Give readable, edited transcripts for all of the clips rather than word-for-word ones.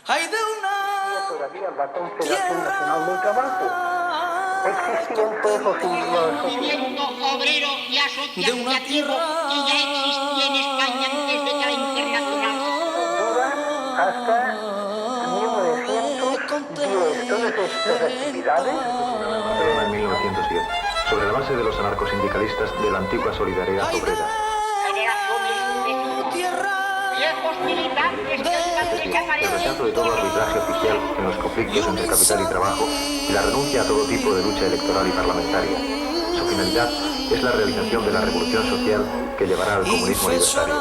hay de una todavía la Confederación Nacional del Trabajo. Existían fuerzas movimiento obrero y asociativo que ya existía en España antes de que la internacional. dura hasta 1910. Todas estas actividades. En 1910, sobre la base de los anarcosindicalistas de la antigua Solidaridad Obrera. Viejos militantes que El rechazo de todo arbitraje oficial en los conflictos entre capital y trabajo y la renuncia a todo tipo de lucha electoral y parlamentaria. Su finalidad es la realización de la revolución social que llevará al comunismo libertario.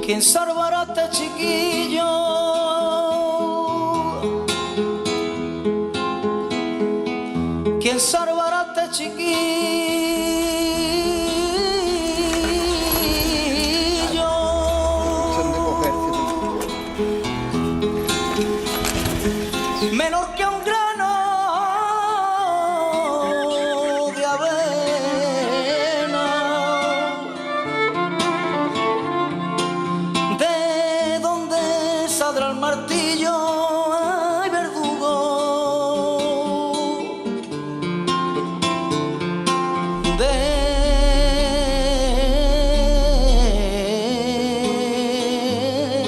¿Quién salvará a este chiquillo? ¿Quién salvará a este chiquillo? Menor que un grano de avena. ¿De dónde saldrá el martillo? Ay, verdugo. De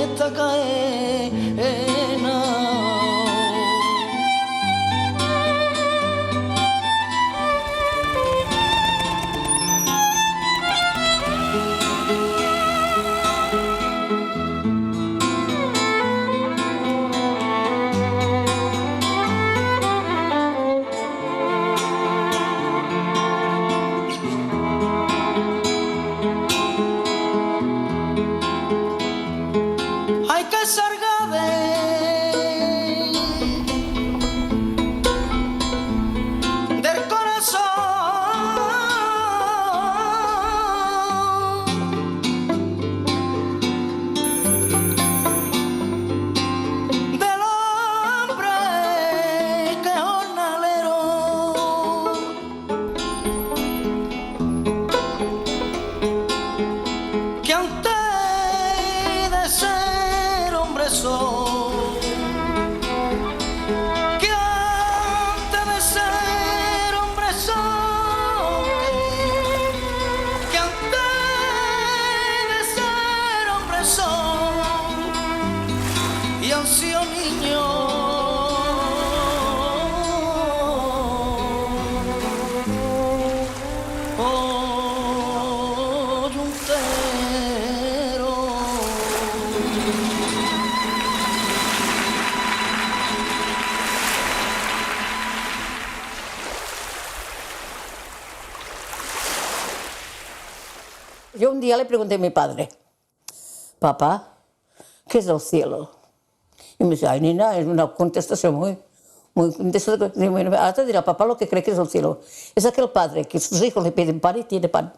esta cadena. Hay que salga del corazón del hombre que es jornalero, que antes de ser hombre soy, que antes de ser hombre soy, que antes de ser hombre soy, y han sido niños. Oyuntero. Yo un día le pregunté a mi padre, papá, ¿qué es el cielo? Y me dice, ay, nena, es una contestación muy ahora te dirá papá lo que cree que es el cielo. Es aquel padre que sus hijos le piden pan y tiene pan.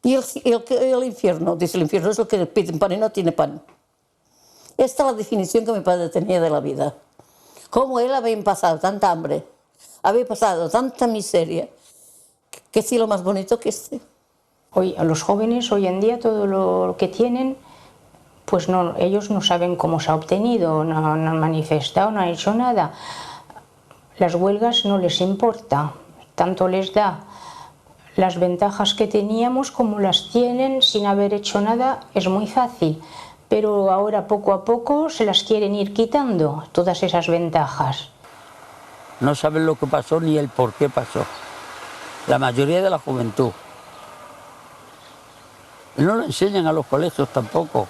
Y el infierno, dice el infierno es el que le piden pan y no tiene pan. Esta es la definición que mi padre tenía de la vida. Cómo él había pasado tanta hambre, había pasado tanta miseria, qué cielo más bonito que este. Hoy, a los jóvenes hoy en día todo lo que tienen, pues no, ellos no saben cómo se ha obtenido, no han manifestado, no han hecho nada. Las huelgas no les importa, tanto les da las ventajas que teníamos como las tienen sin haber hecho nada, es muy fácil. Pero ahora poco a poco se las quieren ir quitando, todas esas ventajas. No saben lo que pasó ni el por qué pasó. La mayoría de la juventud. Y no lo enseñan a los colegios tampoco.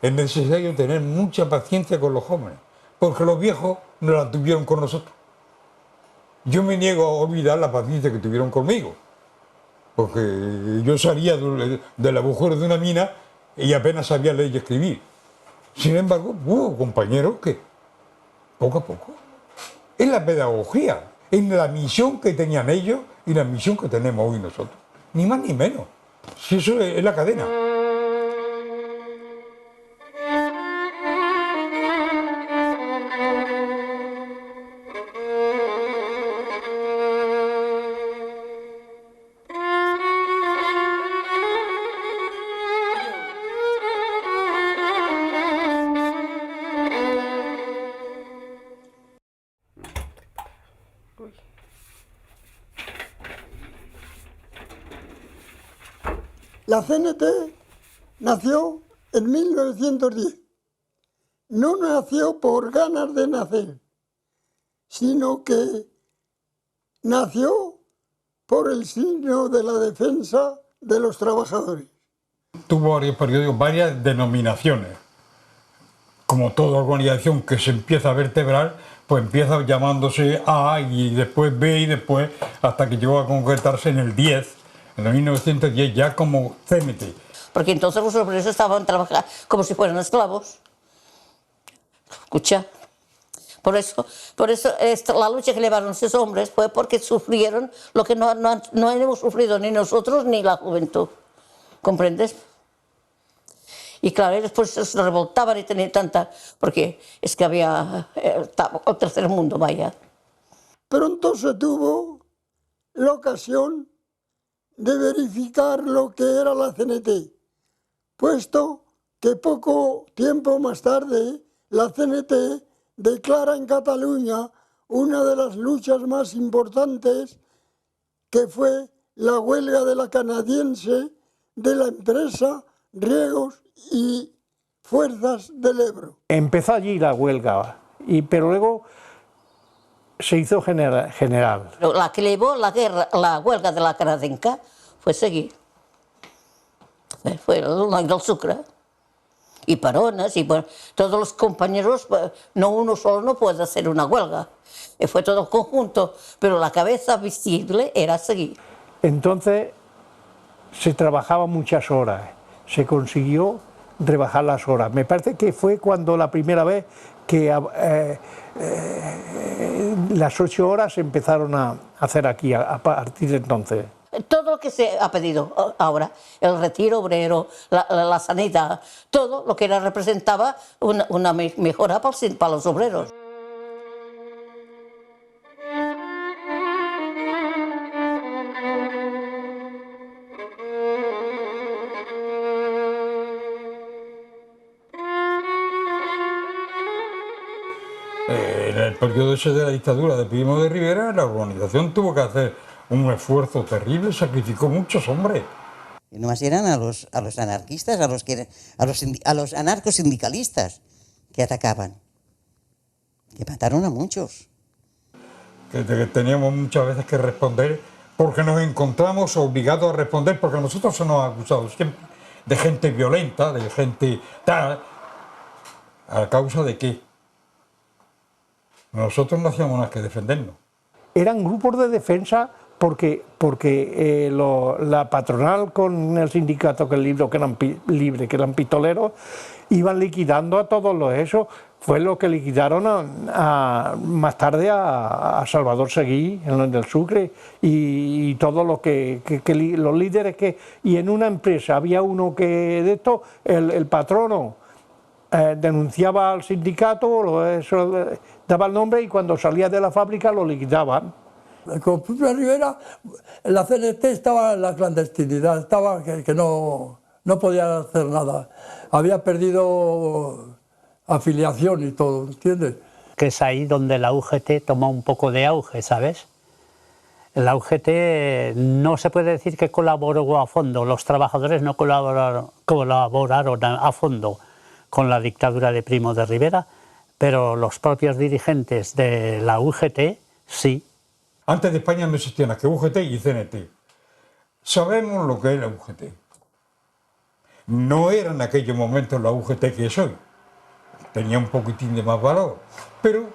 Es necesario tener mucha paciencia con los jóvenes, porque los viejos no la tuvieron con nosotros. Yo me niego a olvidar la paciencia que tuvieron conmigo. porque yo salía del agujero de una mina y apenas sabía leer y escribir. Sin embargo, hubo compañeros que, poco a poco, es la pedagogía, es la misión que tenían ellos y la misión que tenemos hoy nosotros. Ni más ni menos. Si eso es la cadena. La CNT nació en 1910. No nació por ganas de nacer, sino que nació por el signo de la defensa de los trabajadores. Tuvo varios periodos, varias denominaciones. Como toda organización que se empieza a vertebrar, pues empieza llamándose A y después B y después hasta que llegó a concretarse en el 10. En el 1910 ya como CNT. Porque entonces los obreros estaban trabajando como si fueran esclavos. Escucha. Por eso la lucha que llevaron esos hombres fue porque sufrieron lo que no hemos sufrido ni nosotros ni la juventud. ¿Comprendes? Y claro, ellos pues se revoltaban y tenían tanta... Porque es que había el tercer mundo, vaya. Pronto se tuvo la ocasión de verificar lo que era la CNT, puesto que poco tiempo más tarde la CNT declara en Cataluña una de las luchas más importantes, que fue la huelga de la canadiense de la empresa Riegos y Fuerzas del Ebro. Empezó allí la huelga, pero luego se hizo general. La que llevó la huelga de la canadenca fue seguir. Fue el Sucre. Y Paronas, y bueno, todos los compañeros, no uno solo no puede hacer una huelga. Fue todo conjunto, pero la cabeza visible era seguir. Entonces se trabajaba muchas horas, se consiguió rebajar las horas. Me parece que fue cuando la primera vez que las 8 horas se empezaron a hacer aquí, a partir de entonces. Todo lo que se ha pedido ahora, el retiro obrero, la sanidad, todo lo que representaba una mejora para los obreros. En el periodo ese de la dictadura de Primo de Rivera, la organización tuvo que hacer un esfuerzo terrible, sacrificó muchos hombres. Y nomás eran a los anarquistas, a los anarcosindicalistas que atacaban, que mataron a muchos. Que teníamos muchas veces que responder porque nos encontramos obligados a responder, porque a nosotros se nos ha acusado siempre de gente violenta, de gente tal. ¿A causa de qué? Nosotros no hacíamos nada que defendernos. Eran grupos de defensa porque la patronal con el sindicato que eran libres, que eran pistoleros, iban liquidando a todos los esos. Fue lo que liquidaron más tarde a Salvador Seguí, en el Sucre, y todo lo los líderes que... Y en una empresa había uno que de esto, el patrono denunciaba al sindicato, daba el nombre y cuando salía de la fábrica lo liquidaban. Con Primo Rivera, la CNT estaba en la clandestinidad, estaba que no podía hacer nada. Había perdido afiliación y todo, ¿entiendes? Que es ahí donde la UGT toma un poco de auge, ¿sabes? La UGT no se puede decir que colaboró a fondo, los trabajadores no colaboraron a fondo con la dictadura de Primo de Rivera, pero los propios dirigentes de la UGT sí. Antes de España no existían más que UGT y CNT. Sabemos lo que es la UGT. No era en aquellos momentos la UGT que es hoy. Tenía un poquitín de más valor, pero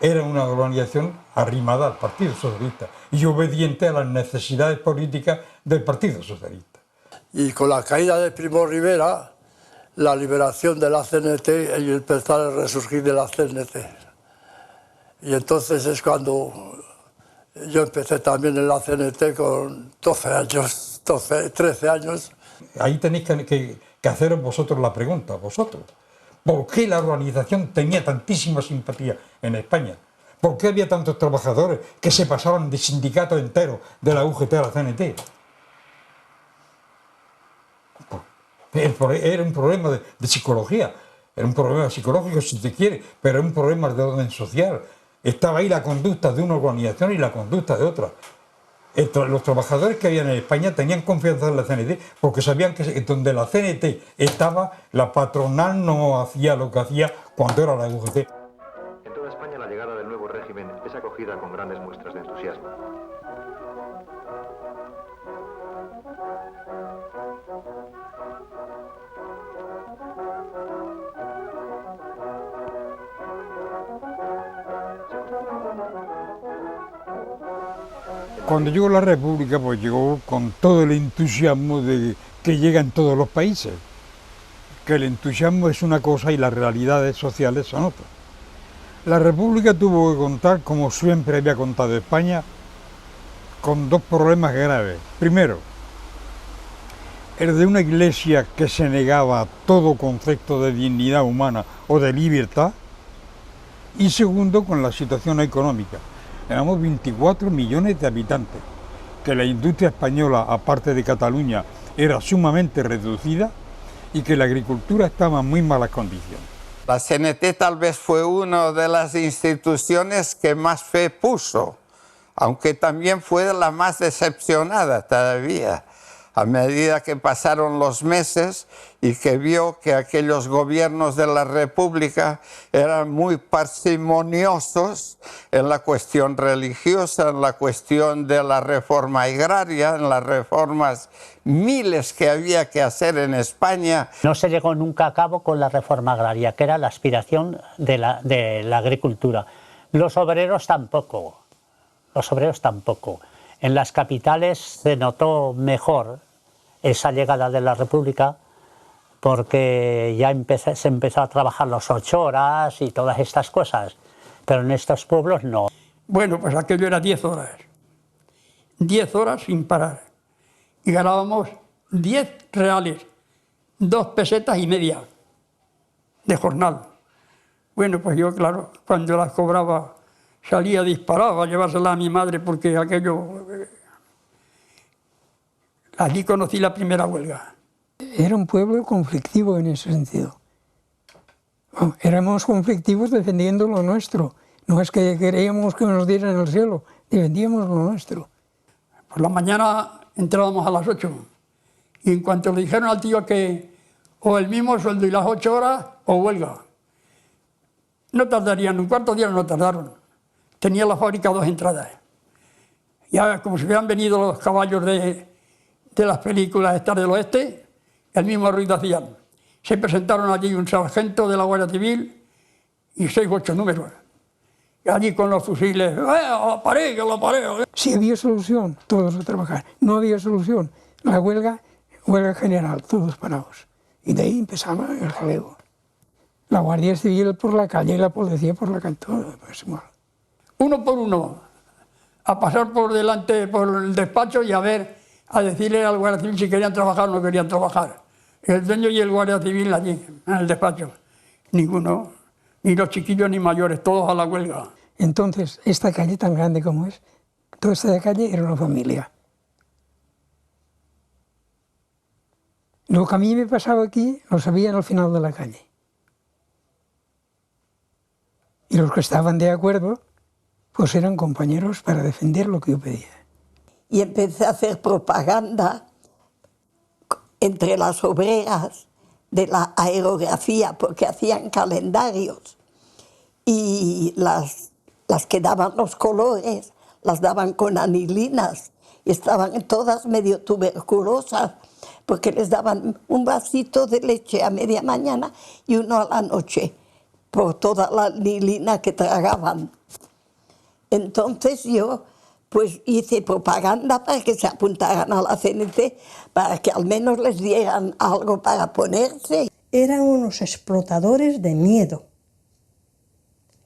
era una organización arrimada al Partido Socialista y obediente a las necesidades políticas del Partido Socialista. Y con la caída de Primo Rivera, la liberación de la CNT y empezar a resurgir de la CNT. Y entonces es cuando yo empecé también en la CNT con 13 años. Ahí tenéis que haceros vosotros la pregunta, vosotros. ¿Por qué la organización tenía tantísima simpatía en España? ¿Por qué había tantos trabajadores que se pasaban de sindicatos enteros de la UGT a la CNT? Era un problema de psicología, era un problema psicológico si se quiere, pero era un problema de orden social. Estaba ahí la conducta de una organización y la conducta de otra. Los trabajadores que habían en España tenían confianza en la CNT porque sabían que donde la CNT estaba, la patronal no hacía lo que hacía cuando era la UGT. En toda España la llegada del nuevo régimen es acogida con grandes muestras de entusiasmo. Cuando llegó la República, pues llegó con todo el entusiasmo que llega en todos los países. Que el entusiasmo es una cosa y las realidades sociales son otras. La República tuvo que contar, como siempre había contado España, con dos problemas graves. Primero, el de una iglesia que se negaba a todo concepto de dignidad humana o de libertad. Y segundo, con la situación económica. Éramos 24 millones de habitantes, que la industria española, aparte de Cataluña, era sumamente reducida y que la agricultura estaba en muy malas condiciones. La CNT tal vez fue una de las instituciones que más fe puso, aunque también fue la más decepcionada todavía, a medida que pasaron los meses y que vio que aquellos gobiernos de la República eran muy parsimoniosos en la cuestión religiosa, en la cuestión de la reforma agraria, en las reformas miles que había que hacer en España. No se llegó nunca a cabo con la reforma agraria, que era la aspiración de la agricultura. Los obreros tampoco. En las capitales se notó mejor esa llegada de la República porque ya se empezó a trabajar las 8 horas y todas estas cosas, pero en estos pueblos no. Bueno, pues aquello era 10 horas. 10 horas sin parar. Y ganábamos 10 reales, 2 pesetas y media de jornal. Bueno, pues yo, claro, cuando las cobraba salía disparado a llevárselas a mi madre porque aquello... Allí conocí la primera huelga. Era un pueblo conflictivo en ese sentido. Éramos conflictivos defendiendo lo nuestro. No es que queríamos que nos dieran el cielo, defendíamos lo nuestro. Por la mañana entrábamos a las 8 y en cuanto le dijeron al tío que o el mismo sueldo y las 8 horas o huelga. No tardarían, un cuarto de hora no tardaron. Tenía la fábrica 2 entradas. Ya como si hubieran venido los caballos de las películas Star del Oeste, el mismo ruido hacían. Se presentaron allí un sargento de la Guardia Civil y 6 u 8 números. Y allí con los fusiles, ¡a la pared, a la pared! Si había solución, todos a trabajar. No había solución, la huelga general, todos parados. Y de ahí empezaba el jaleo. La Guardia Civil por la calle y la policía por la calle, todo. Pues, bueno. Uno por uno, a pasar por delante, por el despacho y a decirle al Guardia Civil si querían trabajar o no querían trabajar. El dueño y el Guardia Civil allí, en el despacho. Ninguno, ni los chiquillos ni mayores, todos a la huelga. Entonces, esta calle tan grande como es, toda esta calle era una familia. Lo que a mí me pasaba aquí, lo sabían al final de la calle. Y los que estaban de acuerdo, pues eran compañeros para defender lo que yo pedía. Y empecé a hacer propaganda entre las obreras de la aerografía, porque hacían calendarios. Y las que daban los colores, las daban con anilinas. Y estaban todas medio tuberculosas, porque les daban un vasito de leche a media mañana y uno a la noche, por toda la anilina que tragaban. Entonces yo pues hice propaganda para que se apuntaran a la CNT, para que al menos les dieran algo para ponerse. Eran unos explotadores de miedo.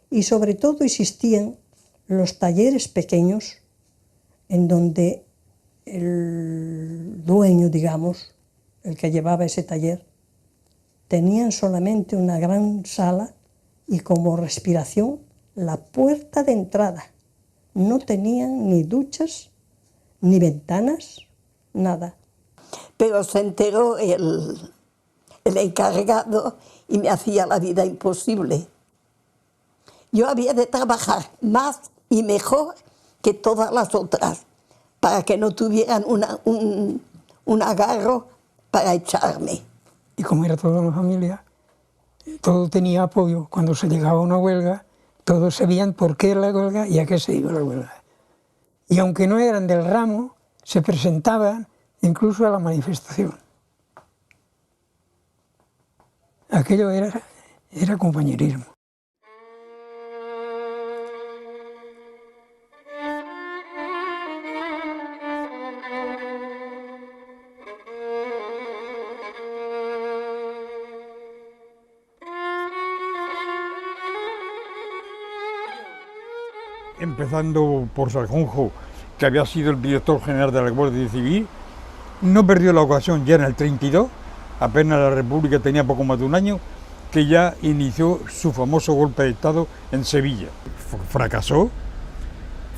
Y sobre todo existían los talleres pequeños en donde el dueño, digamos, el que llevaba ese taller, tenían solamente una gran sala y como respiración la puerta de entrada. No tenían ni duchas, ni ventanas, nada. Pero se enteró el encargado y me hacía la vida imposible. Yo había de trabajar más y mejor que todas las otras, para que no tuvieran un agarro para echarme. Y como era toda la familia, todo tenía apoyo. Cuando se llegaba a una huelga, todos sabían por qué era la huelga y a qué se iba la huelga. Y aunque no eran del ramo, se presentaban incluso a la manifestación. Aquello era compañerismo. Empezando por Sanjunjo, que había sido el director general de la Guardia Civil, no perdió la ocasión ya en el 32, apenas la República tenía poco más de un año, que ya inició su famoso golpe de Estado en Sevilla. Fracasó,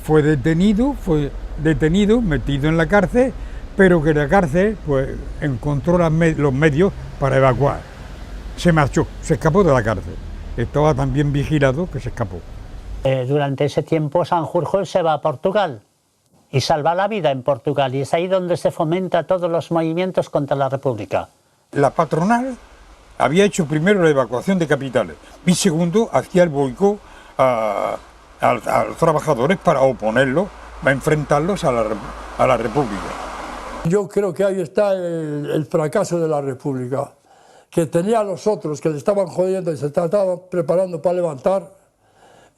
fue detenido, metido en la cárcel, pero que la cárcel pues, encontró los medios para evacuar. Se marchó, se escapó de la cárcel. Estaba tan bien vigilado que se escapó. Durante ese tiempo Sanjurjo se va a Portugal y salva la vida en Portugal, y es ahí donde se fomenta todos los movimientos contra la República. La patronal había hecho primero la evacuación de capitales y segundo hacía el boicot a los trabajadores para oponerlos, para enfrentarlos a la República. Yo creo que ahí está el fracaso de la República, que tenía a los otros que le estaban jodiendo y se estaban preparando para levantar,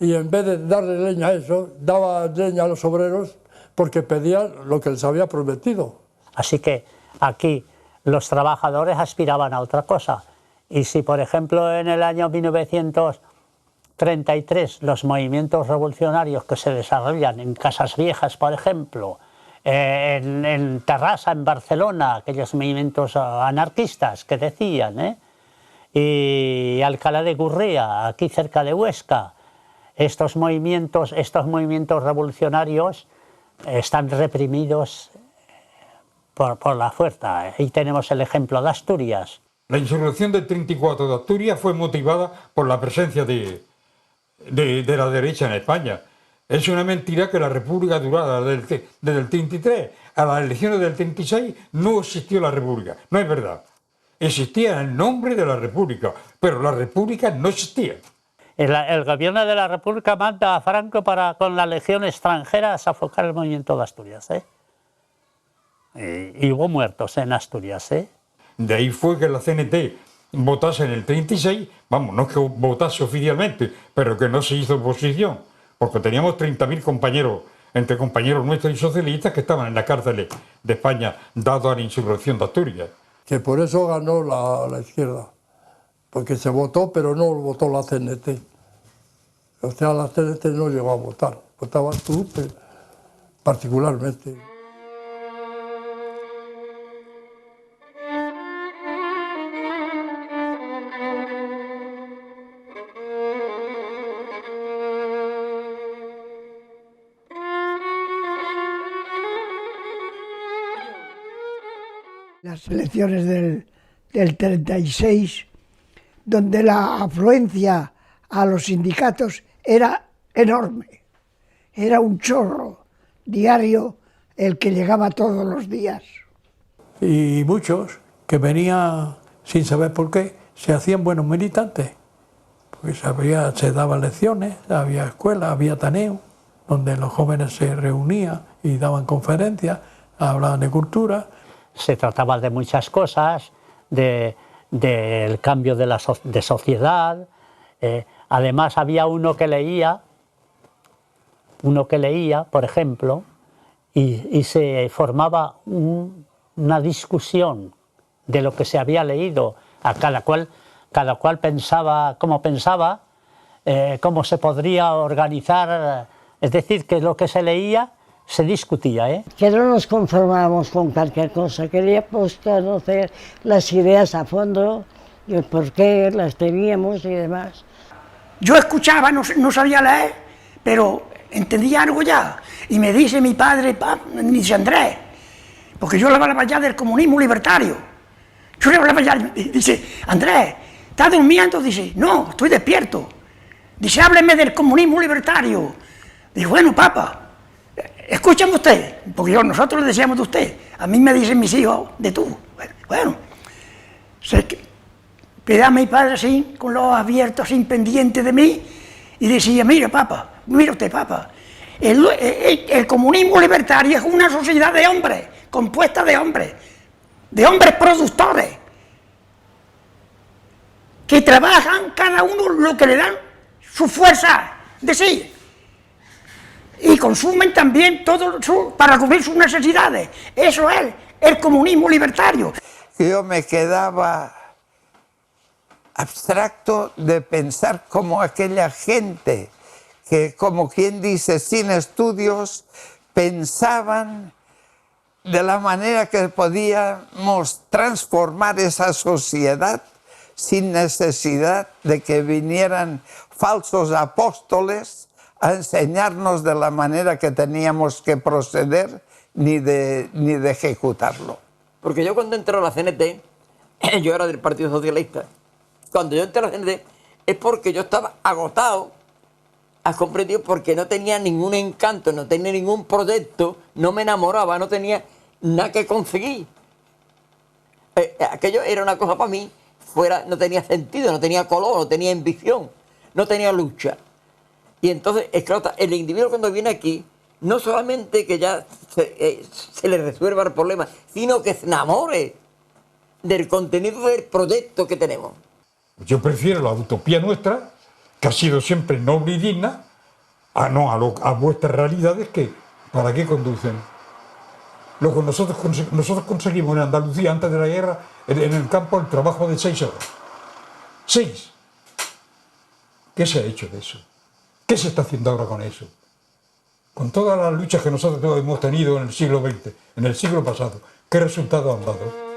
y en vez de darle leña a eso, daba leña a los obreros porque pedían lo que les había prometido. Así que aquí los trabajadores aspiraban a otra cosa. Y si, por ejemplo, en el año 1933 los movimientos revolucionarios que se desarrollan en Casas Viejas, por ejemplo, en Terrassa, en Barcelona, aquellos movimientos anarquistas que decían, y Alcalá de Gurrea, aquí cerca de Huesca, estos movimientos revolucionarios están reprimidos por la fuerza. Ahí tenemos el ejemplo de Asturias. La insurrección del 34 de Asturias fue motivada por la presencia de la derecha en España. Es una mentira que la República durara desde el 33 a las elecciones del 36 no existió la República. No es verdad. Existía el nombre de la República, pero la República no existía. El gobierno de la República manda a Franco para con la legión extranjera a sofocar el movimiento de Asturias. Y hubo muertos en Asturias. De ahí fue que la CNT votase en el 36, vamos, no es que votase oficialmente, pero que no se hizo oposición, porque teníamos 30.000 compañeros, entre compañeros nuestros y socialistas, que estaban en las cárceles de España, dado a la insurrección de Asturias. Que por eso ganó la izquierda, porque se votó, pero no votó la CNT. O sea, la CNT no llegó a votar, votabas tú particularmente. Las elecciones del 36, donde la afluencia a los sindicatos era enorme, era un chorro diario el que llegaba todos los días. Y muchos que venían sin saber por qué, se hacían buenos militantes, porque se daban lecciones, había escuelas, había Ateneo, donde los jóvenes se reunían y daban conferencias, hablaban de cultura. Se trataba de muchas cosas, del cambio de sociedad. Además había uno que leía uno que leía, por ejemplo, y se formaba una discusión de lo que se había leído, a cada cual pensaba como pensaba, cómo se podría organizar, es decir, que lo que se leía se discutía. Que no nos conformábamos con cualquier cosa, queríamos conocer las ideas a fondo, y el por qué las teníamos y demás. Yo escuchaba, no sabía leer, pero entendía algo ya, y me dice mi padre, me dice Andrés, porque yo le hablaba ya del comunismo libertario, yo le hablaba ya, dice, Andrés, ¿estás durmiendo? Dice, no, estoy despierto. Dice, hábleme del comunismo libertario. Dice, bueno, papá, escúchame usted, porque nosotros le decíamos de usted, a mí me dicen mis hijos de tú. Bueno, quedaba mi padre así, con los ojos abiertos, así, pendiente de mí, y decía, mira, papá, mira usted, papá, el comunismo libertario es una sociedad de hombres, compuesta de hombres productores, que trabajan cada uno lo que le dan su fuerza de sí, y consumen también todo para cubrir sus necesidades. Eso es el comunismo libertario. Yo me quedaba abstracto de pensar como aquella gente que, como quien dice, sin estudios, pensaban de la manera que podíamos transformar esa sociedad sin necesidad de que vinieran falsos apóstoles a enseñarnos de la manera que teníamos que proceder ni de ejecutarlo. Porque yo cuando entré a la CNT, yo era del Partido Socialista, cuando yo entré a la CNT es porque yo estaba agotado, has comprendido, porque no tenía ningún encanto, no tenía ningún proyecto, no me enamoraba, no tenía nada que conseguir. Aquello era una cosa para mí, no tenía sentido, no tenía color, no tenía ambición, no tenía lucha. Y entonces, es claro, el individuo cuando viene aquí, no solamente que ya se le resuelva el problema, sino que se enamore del contenido del proyecto que tenemos. Yo prefiero la utopía nuestra, que ha sido siempre noble y digna, a vuestras realidades que, ¿para qué conducen? Lo que nosotros conseguimos en Andalucía antes de la guerra, en el campo, el trabajo de 6 horas. 6. ¿Qué se ha hecho de eso? ¿Qué se está haciendo ahora con eso? Con todas las luchas que nosotros hemos tenido en el siglo XX, en el siglo pasado, ¿qué resultados han dado?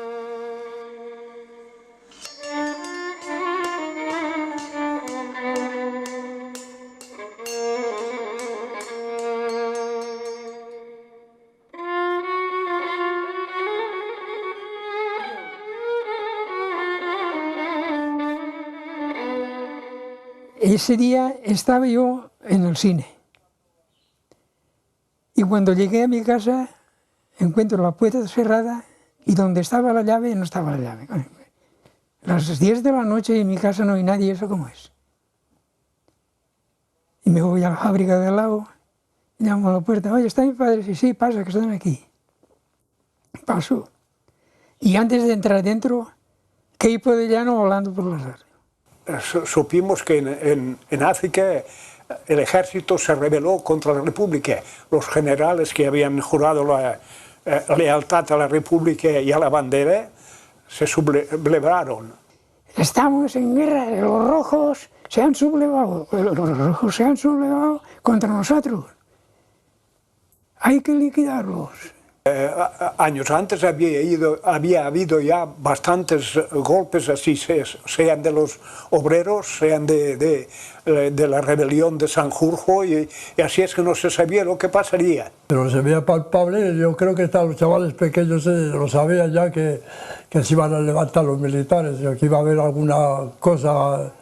Ese día estaba yo en el cine y cuando llegué a mi casa encuentro la puerta cerrada y donde estaba la llave no estaba la llave. A las 10 de la noche en mi casa no hay nadie, ¿eso cómo es? Y me voy a la fábrica de al lado, llamo a la puerta, oye, ¿está mi padre? Sí, sí, pasa, que están aquí. Paso. Y antes de entrar dentro, Queipo de Llano volando por las alas. Supimos que en África el ejército se rebeló contra la República. Los generales que habían jurado la lealtad a la República y a la bandera se sublevaron. Estamos en guerra, los rojos se han sublevado contra nosotros. Hay que liquidarlos. Años antes había habido ya bastantes golpes así, sean de los obreros, sean de la rebelión de Sanjurjo, y así es que no se sabía lo que pasaría. Pero se veía palpable, yo creo que hasta los chavales pequeños lo sabían ya que se iban a levantar los militares, que iba a haber alguna cosa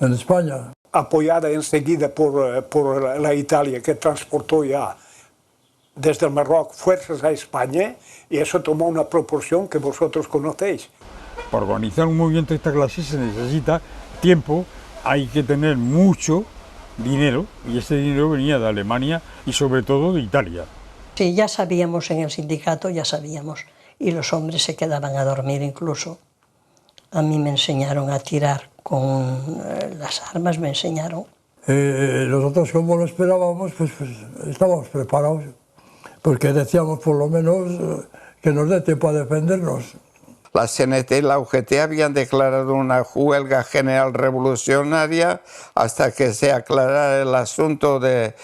en España. Apoyada enseguida por la Italia, que transportó ya desde el Marroc fuerzas a España, y eso tomó una proporción que vosotros conocéis. Para organizar un movimiento de esta clase se necesita tiempo, hay que tener mucho dinero, y ese dinero venía de Alemania y sobre todo de Italia. Sí, ya sabíamos en el sindicato, ya sabíamos, y los hombres se quedaban a dormir incluso. A mí me enseñaron a tirar con las armas, me enseñaron. Nosotros, como lo esperábamos, pues estábamos preparados, porque decíamos por lo menos que nos dé tiempo a defendernos. La CNT y la UGT habían declarado una huelga general revolucionaria hasta que se aclarara el asunto de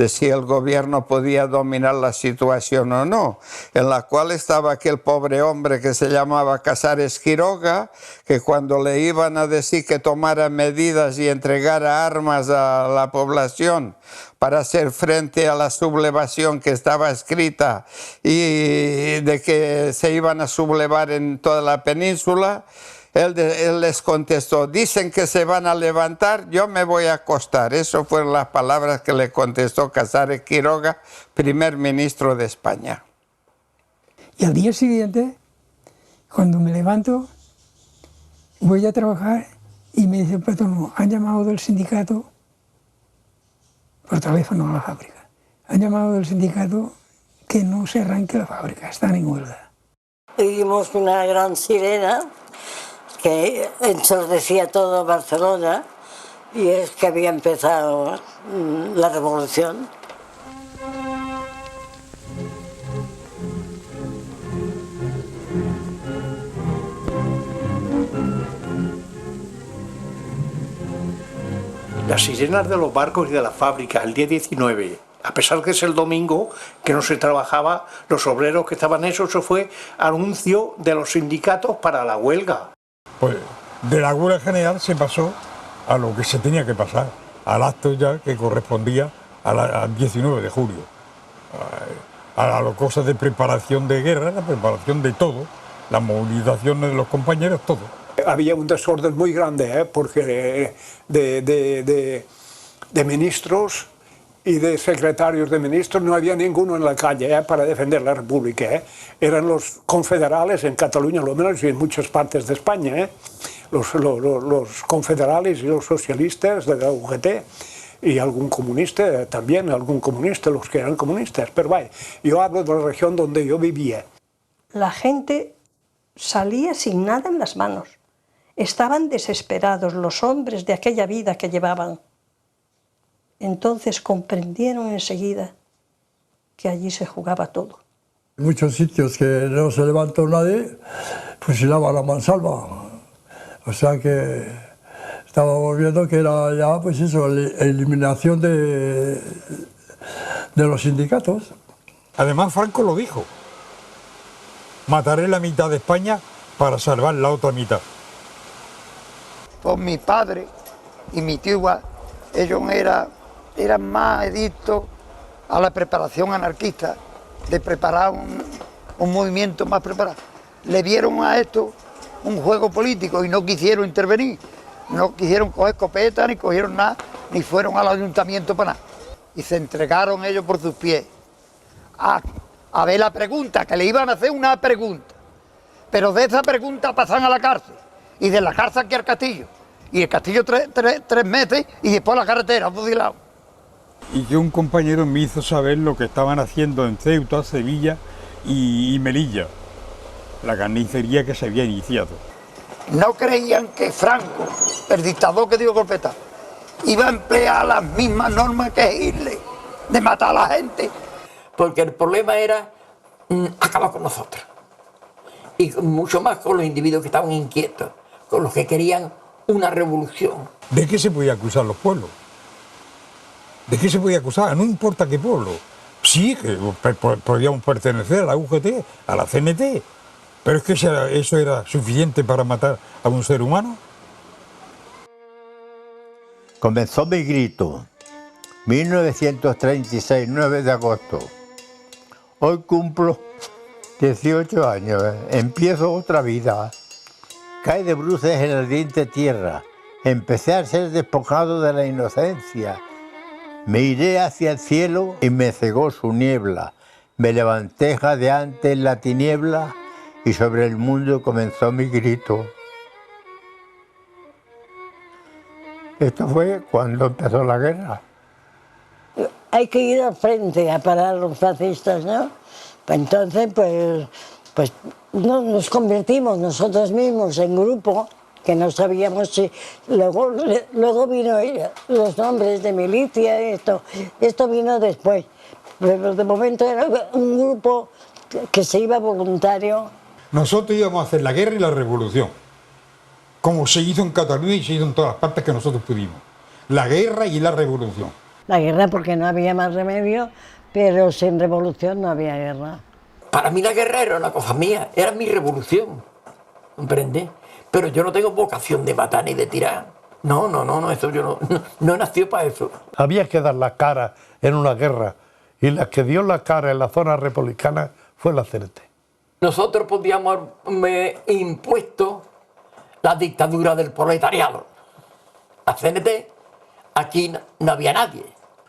si el gobierno podía dominar la situación o no, en la cual estaba aquel pobre hombre que se llamaba Casares Quiroga, que cuando le iban a decir que tomara medidas y entregara armas a la población para hacer frente a la sublevación que estaba escrita y de que se iban a sublevar en toda la península, él les contestó: dicen que se van a levantar, yo me voy a acostar. Esas fueron las palabras que le contestó Casares Quiroga, primer ministro de España. Y al día siguiente, cuando me levanto, voy a trabajar y me dice el patrono: han llamado del sindicato, por teléfono a la fábrica, han llamado del sindicato que no se arranque la fábrica, están en huelga. Oímos una gran sirena que ensordecía todo Barcelona, y es que había empezado la revolución. Las sirenas de los barcos y de la fábrica el día 19, a pesar que es el domingo, que no se trabajaba, los obreros que estaban eso fue anuncio de los sindicatos para la huelga. Pues de la huelga general se pasó a lo que se tenía que pasar, al acto ya que correspondía al 19 de julio, a las cosas de preparación de guerra, la preparación de todo, la movilización de los compañeros, todo. Había un desorden muy grande, porque de ministros y de secretarios de ministros no había ninguno en la calle para defender la República. Eran los confederales en Cataluña, lo menos, y en muchas partes de España. Los confederales y los socialistas de la UGT, y algún comunista también, los que eran comunistas. Pero vaya, yo hablo de la región donde yo vivía. La gente salía sin nada en las manos. Estaban desesperados los hombres de aquella vida que llevaban. Entonces comprendieron enseguida que allí se jugaba todo. En muchos sitios que no se levantó nadie, fusilaban a mansalva. O sea que estábamos viendo que era ya, pues eso, la eliminación de los sindicatos. Además, Franco lo dijo: mataré la mitad de España para salvar la otra mitad. Pues mi padre y mi tío, ellos eran más adictos a la preparación anarquista, de preparar un movimiento más preparado. Le vieron a esto un juego político y no quisieron intervenir, no quisieron coger escopeta, ni cogieron nada, ni fueron al ayuntamiento para nada. Y se entregaron ellos por sus pies a ver la pregunta, que le iban a hacer una pregunta. Pero de esa pregunta pasan a la cárcel, y de la cárcel aquí al castillo. Y el castillo 3 meses, y después la carretera, fusilado. Y que un compañero me hizo saber lo que estaban haciendo en Ceuta, Sevilla y Melilla, la carnicería que se había iniciado. No creían que Franco, el dictador que dio golpeta, iba a emplear las mismas normas que Hitler, de matar a la gente. Porque el problema era acabar con nosotros. Y mucho más con los individuos que estaban inquietos, con los que querían una revolución. ¿De qué se podía acusar los pueblos? ¿De qué se podía acusar? No importa qué pueblo. Sí, que podíamos pertenecer a la UGT, a la CNT, pero es que eso era suficiente para matar a un ser humano. Comenzó mi grito, 1936, 9 de agosto. Hoy cumplo 18 años, empiezo otra vida. Cae de bruces en la ardiente tierra, empecé a ser despojado de la inocencia. Me iré hacia el cielo y me cegó su niebla. Me levanté jadeante en la tiniebla y sobre el mundo comenzó mi grito. Esto fue cuando empezó la guerra. Hay que ir al frente a parar a los fascistas, ¿no? Entonces, pues nos convertimos nosotros mismos en grupo que no sabíamos si... Luego vino los nombres de milicia, esto vino después. Pero de momento era un grupo que se iba voluntario. Nosotros íbamos a hacer la guerra y la revolución, como se hizo en Cataluña y se hizo en todas partes que nosotros pudimos. La guerra y la revolución. La guerra porque no había más remedio, pero sin revolución no había guerra. Para mí la guerra era una cosa mía, era mi revolución, ¿comprende? Pero yo no tengo vocación de matar ni de tirar. No, eso yo no he nacido para eso. Había que dar la cara en una guerra, y la que dio la cara en la zona republicana fue la CNT. Nosotros podíamos haber impuesto la dictadura del proletariado. La CNT, aquí no había nadie.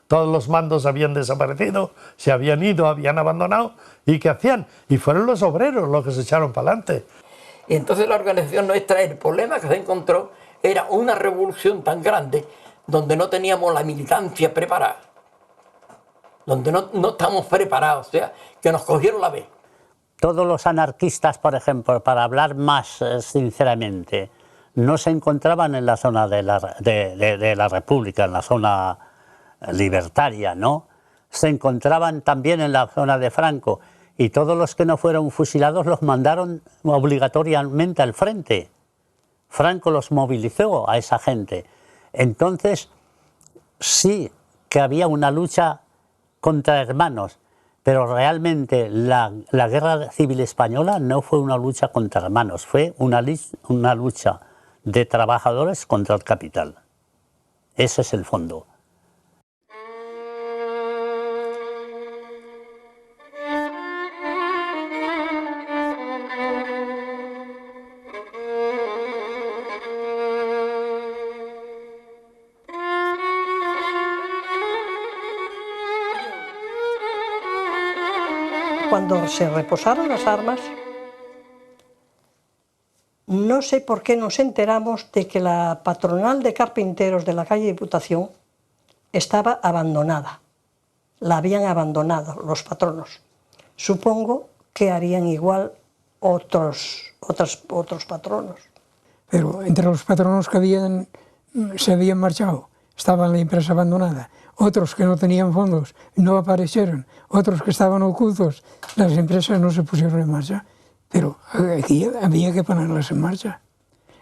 Todos los mandos habían desaparecido, se habían ido, habían abandonado, ¿y qué hacían? Y fueron los obreros los que se echaron para adelante. Y entonces la organización nuestra, el problema que se encontró era una revolución tan grande donde no teníamos la militancia preparada, donde no estábamos preparados, o sea, que nos cogieron la vez. Todos los anarquistas, por ejemplo, para hablar más sinceramente, no se encontraban en la zona de la República, en la zona libertaria, ¿no? Se encontraban también en la zona de Franco, y todos los que no fueron fusilados los mandaron obligatoriamente al frente. Franco los movilizó a esa gente. Entonces, sí que había una lucha contra hermanos, pero realmente la guerra civil española no fue una lucha contra hermanos, fue una lucha de trabajadores contra el capital. Ese es el fondo. Cuando se reposaron las armas, no sé por qué nos enteramos de que la patronal de carpinteros de la calle Diputación estaba abandonada. La habían abandonado los patronos. Supongo que harían igual otros patronos. Pero entre los patronos que se habían marchado, estaba la empresa abandonada. Otros que no tenían fondos no aparecieron, otros que estaban ocultos, las empresas no se pusieron en marcha, pero aquí había que ponerlas en marcha.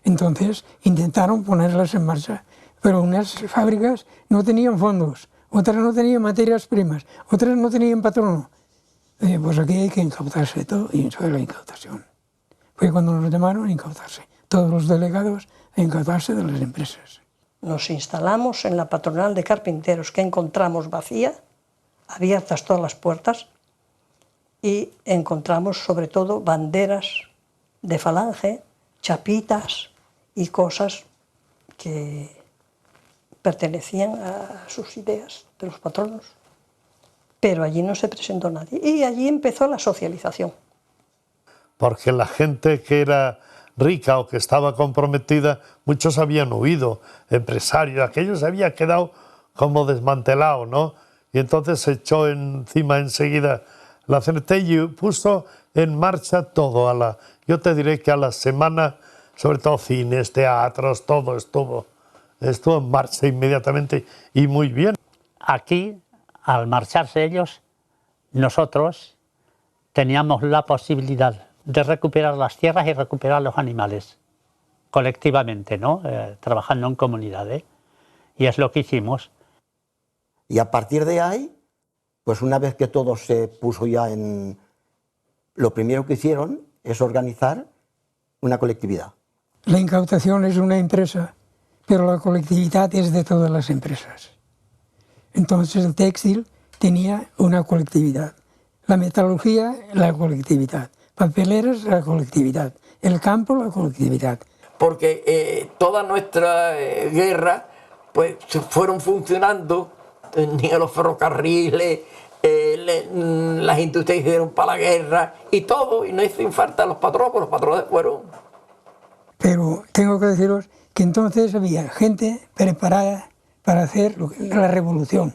Entonces intentaron ponerlas en marcha, pero unas fábricas no tenían fondos, otras no tenían materias primas, otras no tenían patrono. Pues aquí hay que incautarse todo, y eso es la incautación. Fue cuando nos llamaron a incautarse, todos los delegados a incautarse de las empresas. Nos instalamos en la patronal de carpinteros, que encontramos vacía, abiertas todas las puertas, y encontramos sobre todo banderas de Falange, chapitas y cosas que pertenecían a sus ideas de los patronos. Pero allí no se presentó nadie, y allí empezó la socialización. Porque la gente que era rica o que estaba comprometida, muchos habían huido, empresarios, aquello se había quedado como desmantelado, ¿no? Y entonces se echó encima enseguida la CNT y puso en marcha todo. Yo te diré que a la semana, sobre todo cines, teatros, todo estuvo en marcha inmediatamente y muy bien. Aquí, al marcharse ellos, nosotros teníamos la posibilidad de recuperar las tierras y recuperar los animales, colectivamente, ¿no? Trabajando en comunidades. Y es lo que hicimos. Y a partir de ahí, pues una vez que todo se puso ya en... Lo primero que hicieron es organizar una colectividad. La incautación es una empresa, pero la colectividad es de todas las empresas. Entonces el textil tenía una colectividad, la metalurgia, la colectividad, papeleras, la colectividad, el campo, la colectividad. Porque toda nuestra guerra pues se fueron funcionando, tenían los ferrocarriles, las industrias hicieron para la guerra y todo, y no hizo falta los patronos, pues los patrones fueron. Pero tengo que deciros que entonces había gente preparada para hacer la revolución.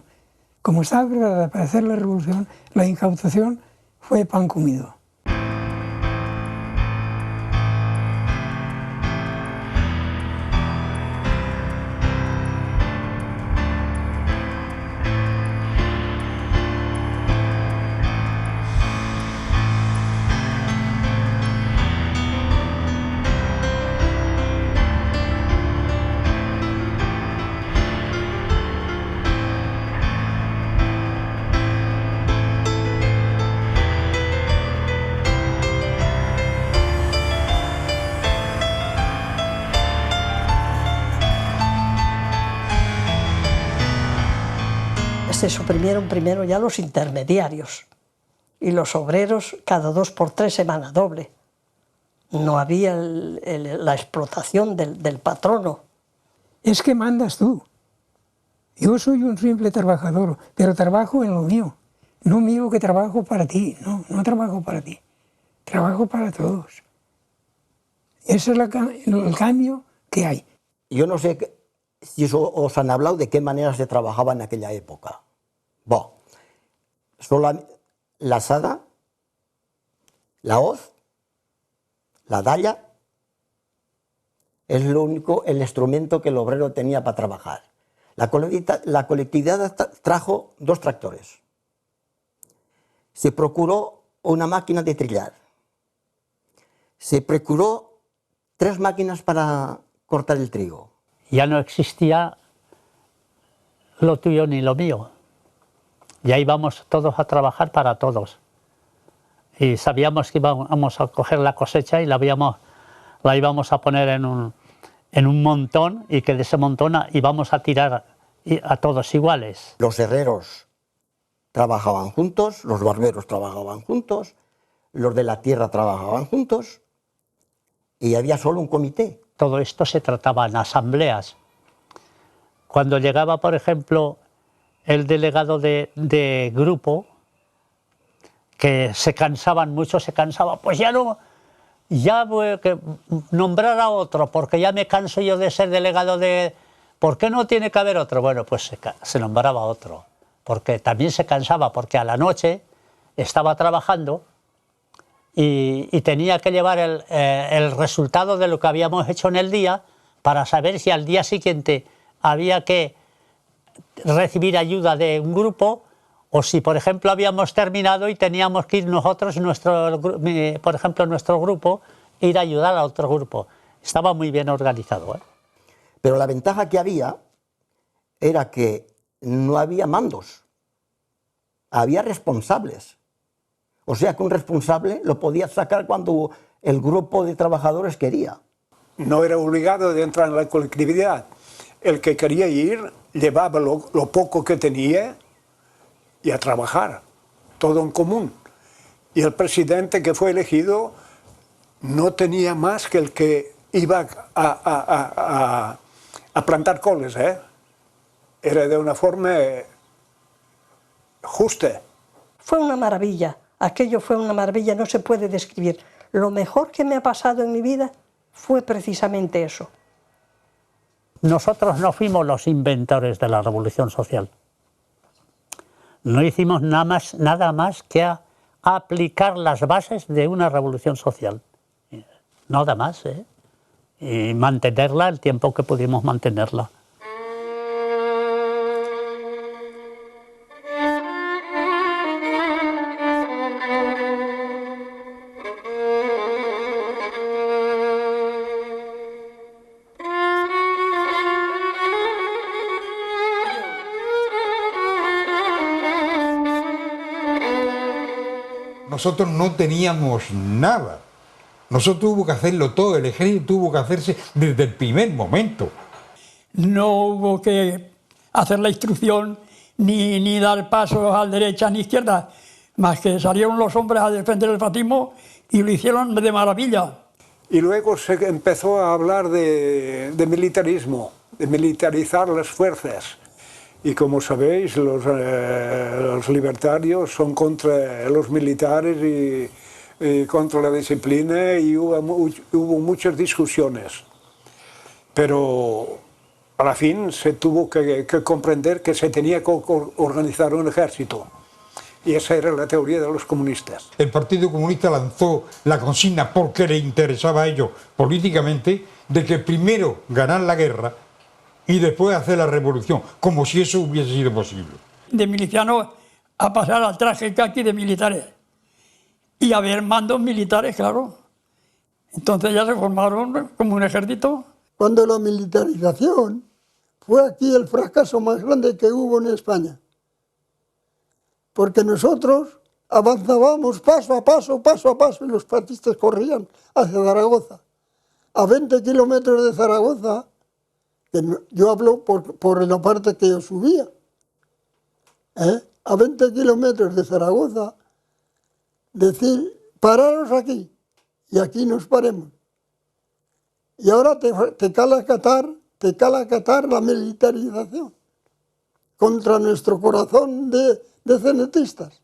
Como estaba preparada para hacer la revolución, la incautación fue pan comido. se suprimieron primero ya los intermediarios y los obreros cada 2 por 3 semana doble. No había la explotación del patrono. Es que mandas tú. Yo soy un simple trabajador, pero trabajo en lo mío. No mío que trabajo para ti, no trabajo para ti. Trabajo para todos. Ese es el cambio que hay. Yo no sé si os han hablado de qué manera se trabajaba en aquella época. Bueno, solo la azada, la hoz, la dalla, es lo único, el instrumento que el obrero tenía para trabajar. La colectividad trajo 2 tractores. Se procuró una máquina de trillar. Se procuró 3 máquinas para cortar el trigo. Ya no existía lo tuyo ni lo mío. Ya íbamos todos a trabajar para todos. Y sabíamos que íbamos a coger la cosecha y la íbamos a poner en un montón, y que de ese montón íbamos a tirar a todos iguales. Los herreros trabajaban juntos, los barberos trabajaban juntos, los de la tierra trabajaban juntos, y había solo un comité. Todo esto se trataba en asambleas. Cuando llegaba, por ejemplo, el delegado de grupo, que se cansaban mucho, pues ya no, ya voy a nombrar a otro, porque ya me canso yo de ser delegado de... ¿Por qué no tiene que haber otro? Bueno, pues se nombraba otro, porque también se cansaba, porque a la noche estaba trabajando y tenía que llevar el resultado de lo que habíamos hecho en el día para saber si al día siguiente había que recibir ayuda de un grupo, o si, por ejemplo, habíamos terminado y teníamos que ir nosotros, por ejemplo, nuestro grupo, ir a ayudar a otro grupo. Estaba muy bien organizado, ¿eh? Pero la ventaja que había era que no había mandos, había responsables. O sea que un responsable lo podía sacar cuando el grupo de trabajadores quería. No era obligado de entrar en la colectividad. El que quería ir llevaba lo poco que tenía y a trabajar, todo en común. Y el presidente que fue elegido no tenía más que el que iba a plantar coles, ¿eh? Era de una forma justa. Fue una maravilla, aquello fue una maravilla, no se puede describir. Lo mejor que me ha pasado en mi vida fue precisamente eso. Nosotros no fuimos los inventores de la revolución social. No hicimos nada más que aplicar las bases de una revolución social. Nada más, ¿eh? Y mantenerla el tiempo que pudimos mantenerla. Nosotros no teníamos nada. Nosotros tuvimos que hacerlo todo, el ejército tuvo que hacerse desde el primer momento. No hubo que hacer la instrucción ni dar pasos a derecha ni izquierda, más que salieron los hombres a defender el fascismo y lo hicieron de maravilla. Y luego se empezó a hablar de militarismo, de militarizar las fuerzas. Y como sabéis, los libertarios son contra los militares y contra la disciplina, y hubo muchas discusiones. Pero a la fin se tuvo que comprender que se tenía que organizar un ejército. Y esa era la teoría de los comunistas. El Partido Comunista lanzó la consigna, porque le interesaba a ellos políticamente, de que primero ganar la guerra y después hacer la revolución, como si eso hubiese sido posible. De milicianos a pasar al traje caqui de militares. Y haber mandos militares, claro. Entonces ya se formaron como un ejército. Cuando la militarización fue aquí el fracaso más grande que hubo en España. Porque nosotros avanzábamos paso a paso, y los fascistas corrían hacia Zaragoza. A 20 kilómetros de Zaragoza, que yo hablo por la parte que yo subía, a 20 kilómetros de Zaragoza, decir, pararos aquí, y aquí nos paremos. Y ahora te cala acatar la militarización contra nuestro corazón de cenetistas.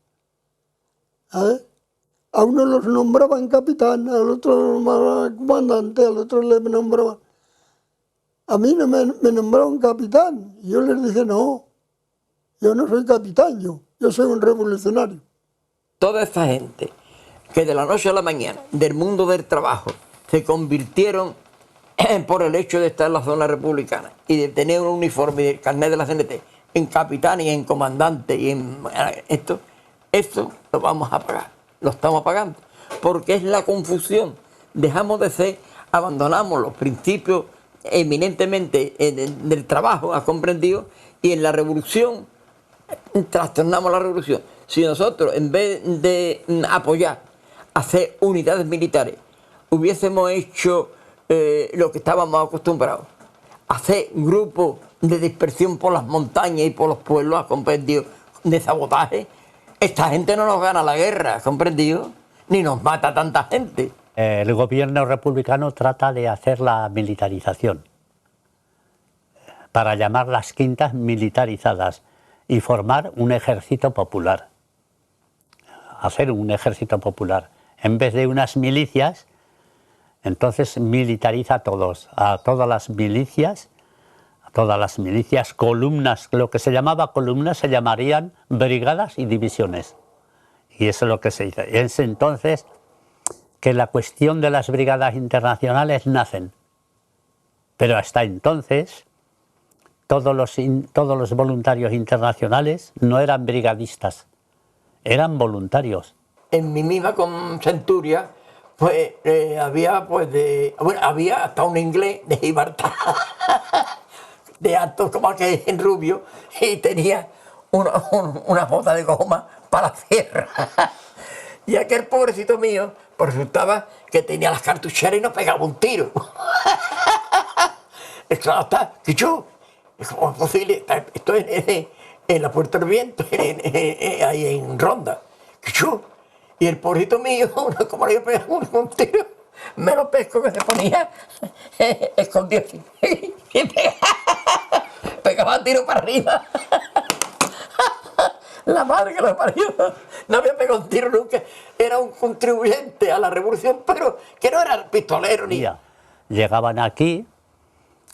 A uno los nombraban capitán, al otro lo nombraban comandante, al otro le nombraban... A mí no me nombraron capitán, y yo les dije, no, yo no soy capitán, yo soy un revolucionario. Toda esta gente que de la noche a la mañana, del mundo del trabajo, se convirtieron por el hecho de estar en la zona republicana y de tener un uniforme y el carnet de la CNT en capitán y en comandante y en esto lo vamos a pagar, lo estamos pagando, porque es la confusión. Dejamos de ser, abandonamos los principios eminentemente del trabajo, ¿has comprendido? Y en la revolución, trastornamos la revolución. Si nosotros, en vez de apoyar, hacer unidades militares, hubiésemos hecho lo que estábamos acostumbrados, hacer grupos de dispersión por las montañas y por los pueblos, ¿has comprendido? De sabotaje, esta gente no nos gana la guerra, ¿has comprendido? Ni nos mata tanta gente. El gobierno republicano trata de hacer la militarización, para llamar las quintas militarizadas y formar un ejército popular. Hacer un ejército popular. En vez de unas milicias, entonces militariza a todos, a todas las milicias, columnas, lo que se llamaba columnas se llamarían brigadas y divisiones. Y eso es lo que se hizo. Es entonces que la cuestión de las brigadas internacionales nacen. Pero hasta entonces todos los voluntarios internacionales no eran brigadistas, eran voluntarios. En mi misma centuria, pues había había hasta un inglés de Gibraltar, de alto como aquel en rubio, y tenía una bota de goma para la sierra. Y aquel pobrecito mío, pues resultaba que tenía las cartucheras y nos pegaba un tiro. Claro está, que yo, ¿cómo es posible? Estoy en la Puerta del Viento, ahí en Ronda. Que yo, y el pobrecito mío, como le iba a pegar un tiro, menos pesco que se ponía, escondido así. Y pegaba tiro para arriba. La madre que lo parió, no había pegado un tiro nunca, era un contribuyente a la revolución, pero que no era pistolero ni... Llegaban aquí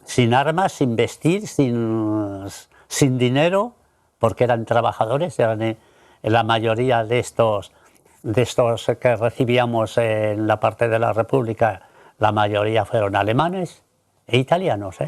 sin armas, sin vestir, sin dinero, porque eran trabajadores, eran la mayoría de estos que recibíamos en la parte de la República, la mayoría fueron alemanes e italianos,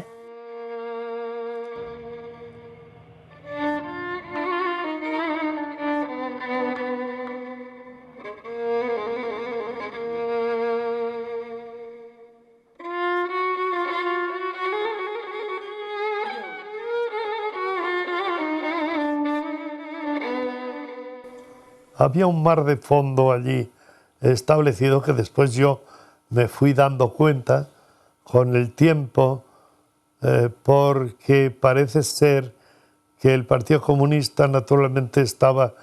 Había un mar de fondo allí establecido que después yo me fui dando cuenta con el tiempo, porque parece ser que el Partido Comunista naturalmente estaba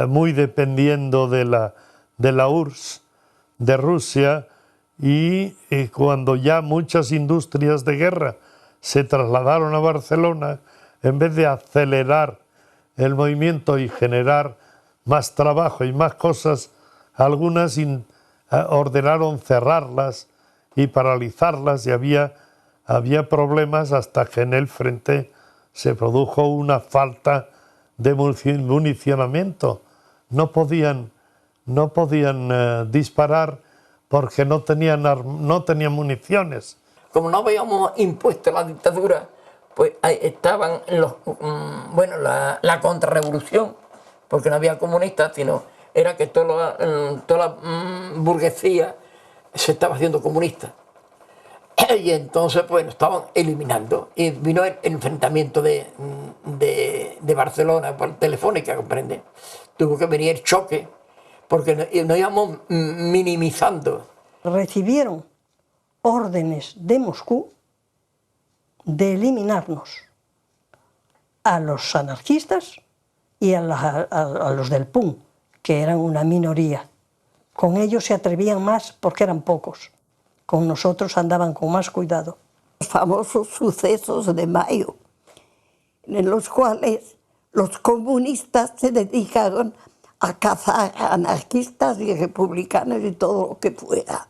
muy dependiendo de la URSS de Rusia, y cuando ya muchas industrias de guerra se trasladaron a Barcelona, en vez de acelerar el movimiento y generar más trabajo y más cosas, algunas ordenaron cerrarlas y paralizarlas, y había problemas hasta que en el frente se produjo una falta de municionamiento. No podían disparar porque no tenían municiones. Como no habíamos impuesto la dictadura, pues ahí estaban la contrarrevolución, porque no había comunistas, sino era que toda la burguesía se estaba haciendo comunista. Y entonces pues nos estaban eliminando. Y vino el enfrentamiento de Barcelona por Telefónica, ¿comprende? Tuvo que venir el choque, porque nos íbamos minimizando. Recibieron órdenes de Moscú de eliminarnos a los anarquistas y a los del PUN, que eran una minoría. Con ellos se atrevían más porque eran pocos. Con nosotros andaban con más cuidado. Los famosos sucesos de mayo, en los cuales los comunistas se dedicaron a cazar a anarquistas y republicanos y todo lo que fuera.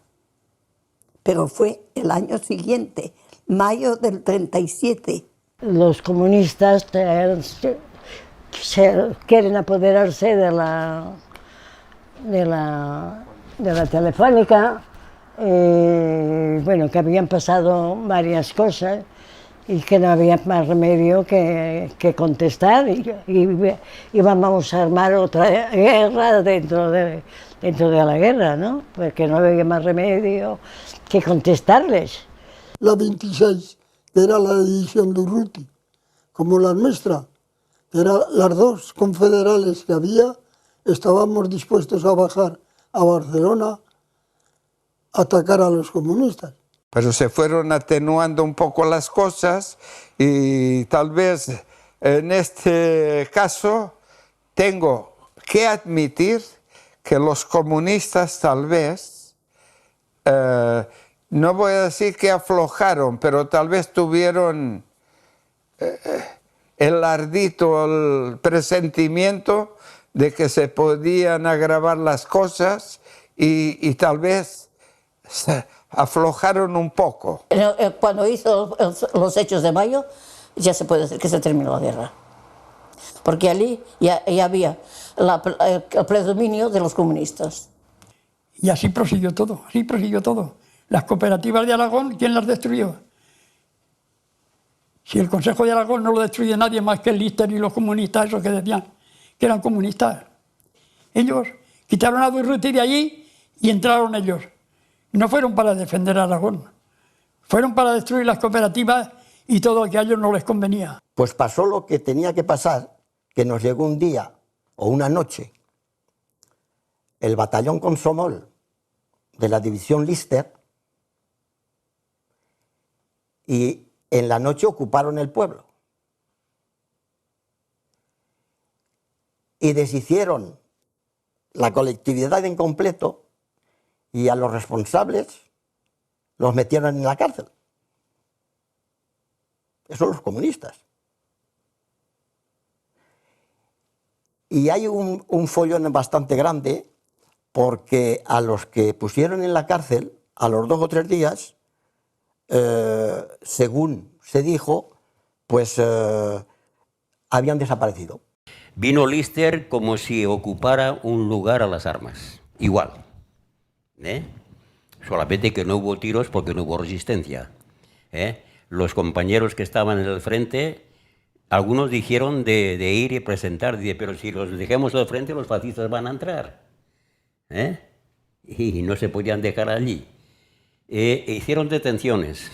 Pero fue el año siguiente, mayo del 37. Los comunistas quieren apoderarse de la telefónica, bueno, que habían pasado varias cosas y que no había más remedio que contestar y íbamos a armar otra guerra dentro de la guerra, ¿no? Porque no había más remedio que contestarles. La 26, que era la división de Urruti, como la nuestra, que eran las dos confederales que había, estábamos dispuestos a bajar a Barcelona a atacar a los comunistas. Pero se fueron atenuando un poco las cosas y tal vez en este caso tengo que admitir que los comunistas tal vez, no voy a decir que aflojaron, pero tal vez tuvieron el ardito, el presentimiento de que se podían agravar las cosas y tal vez aflojaron un poco. Cuando hizo los hechos de mayo, ya se puede decir que se terminó la guerra. Porque allí ya había el predominio de los comunistas. Y así prosiguió todo, así prosiguió todo. Las cooperativas de Aragón, ¿quién las destruyó? Si el Consejo de Aragón no lo destruye nadie más que el Lister y los comunistas, esos que decían que eran comunistas. Ellos quitaron a Durruti de allí y entraron ellos. No fueron para defender a Aragón, fueron para destruir las cooperativas y todo lo que a ellos no les convenía. Pues pasó lo que tenía que pasar, que nos llegó un día o una noche el batallón Consomol de la división Lister y en la noche ocuparon el pueblo y deshicieron la colectividad en completo y a los responsables los metieron en la cárcel. Eso los comunistas. Y hay un follón bastante grande porque a los que pusieron en la cárcel, a los 2 o 3 días, según se dijo, pues habían desaparecido. Vino Lister como si ocupara un lugar a las armas, igual. Solamente que no hubo tiros porque no hubo resistencia. Los compañeros que estaban en el frente, algunos dijeron de ir y presentar, pero si los dejamos al frente los fascistas van a entrar. Y no se podían dejar allí. Hicieron detenciones.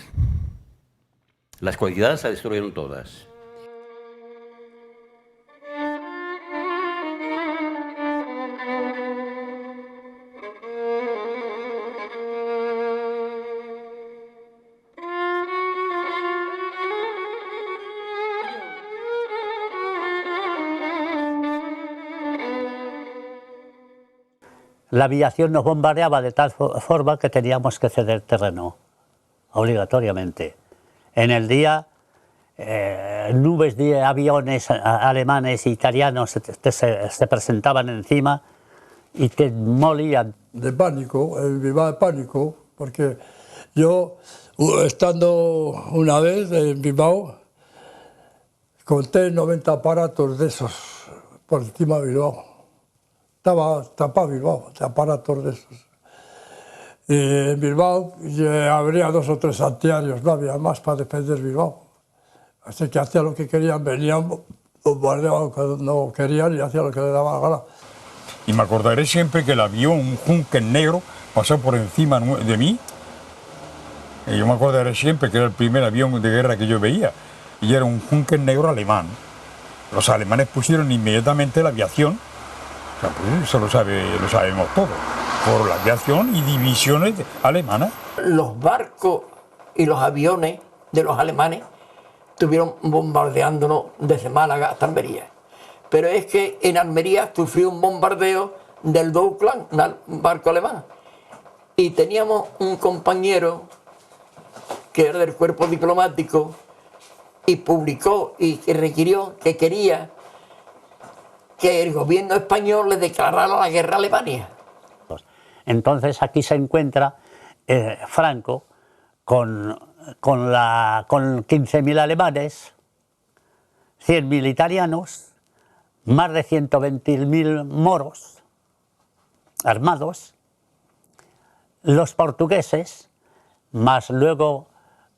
Las colectividades se destruyeron todas. La aviación nos bombardeaba de tal forma que teníamos que ceder terreno, obligatoriamente. En el día, nubes de aviones alemanes e italianos se presentaban encima y te molían. De pánico, vivía de pánico, porque yo, estando una vez en Bilbao, conté 90 aparatos de esos por encima de Bilbao. Estaba tapado Bilbao, de aparatos de esos. Y en Bilbao habría 2 o 3 antiaéreos, no había más para defender Bilbao. Así que hacían lo que querían, venían, bombardeaban cuando no querían y hacían lo que les daba la gana. Y me acordaré siempre que el avión, un Junker negro, pasó por encima de mí. Y yo me acordaré siempre que era el primer avión de guerra que yo veía. Y era un Junker negro alemán. Los alemanes pusieron inmediatamente la aviación. O sea, pues eso lo sabemos todo, por la aviación y divisiones alemanas. Los barcos y los aviones de los alemanes estuvieron bombardeándonos desde Málaga hasta Almería. pero es que en Almería sufrió un bombardeo del Doukland, un barco alemán, y teníamos un compañero que era del cuerpo diplomático y publicó y que requirió, que quería que el gobierno español le declarara la guerra a Alemania. Entonces aquí se encuentra Franco con 15.000 alemanes, 100.000 italianos, más de 120.000 moros armados, los portugueses, más luego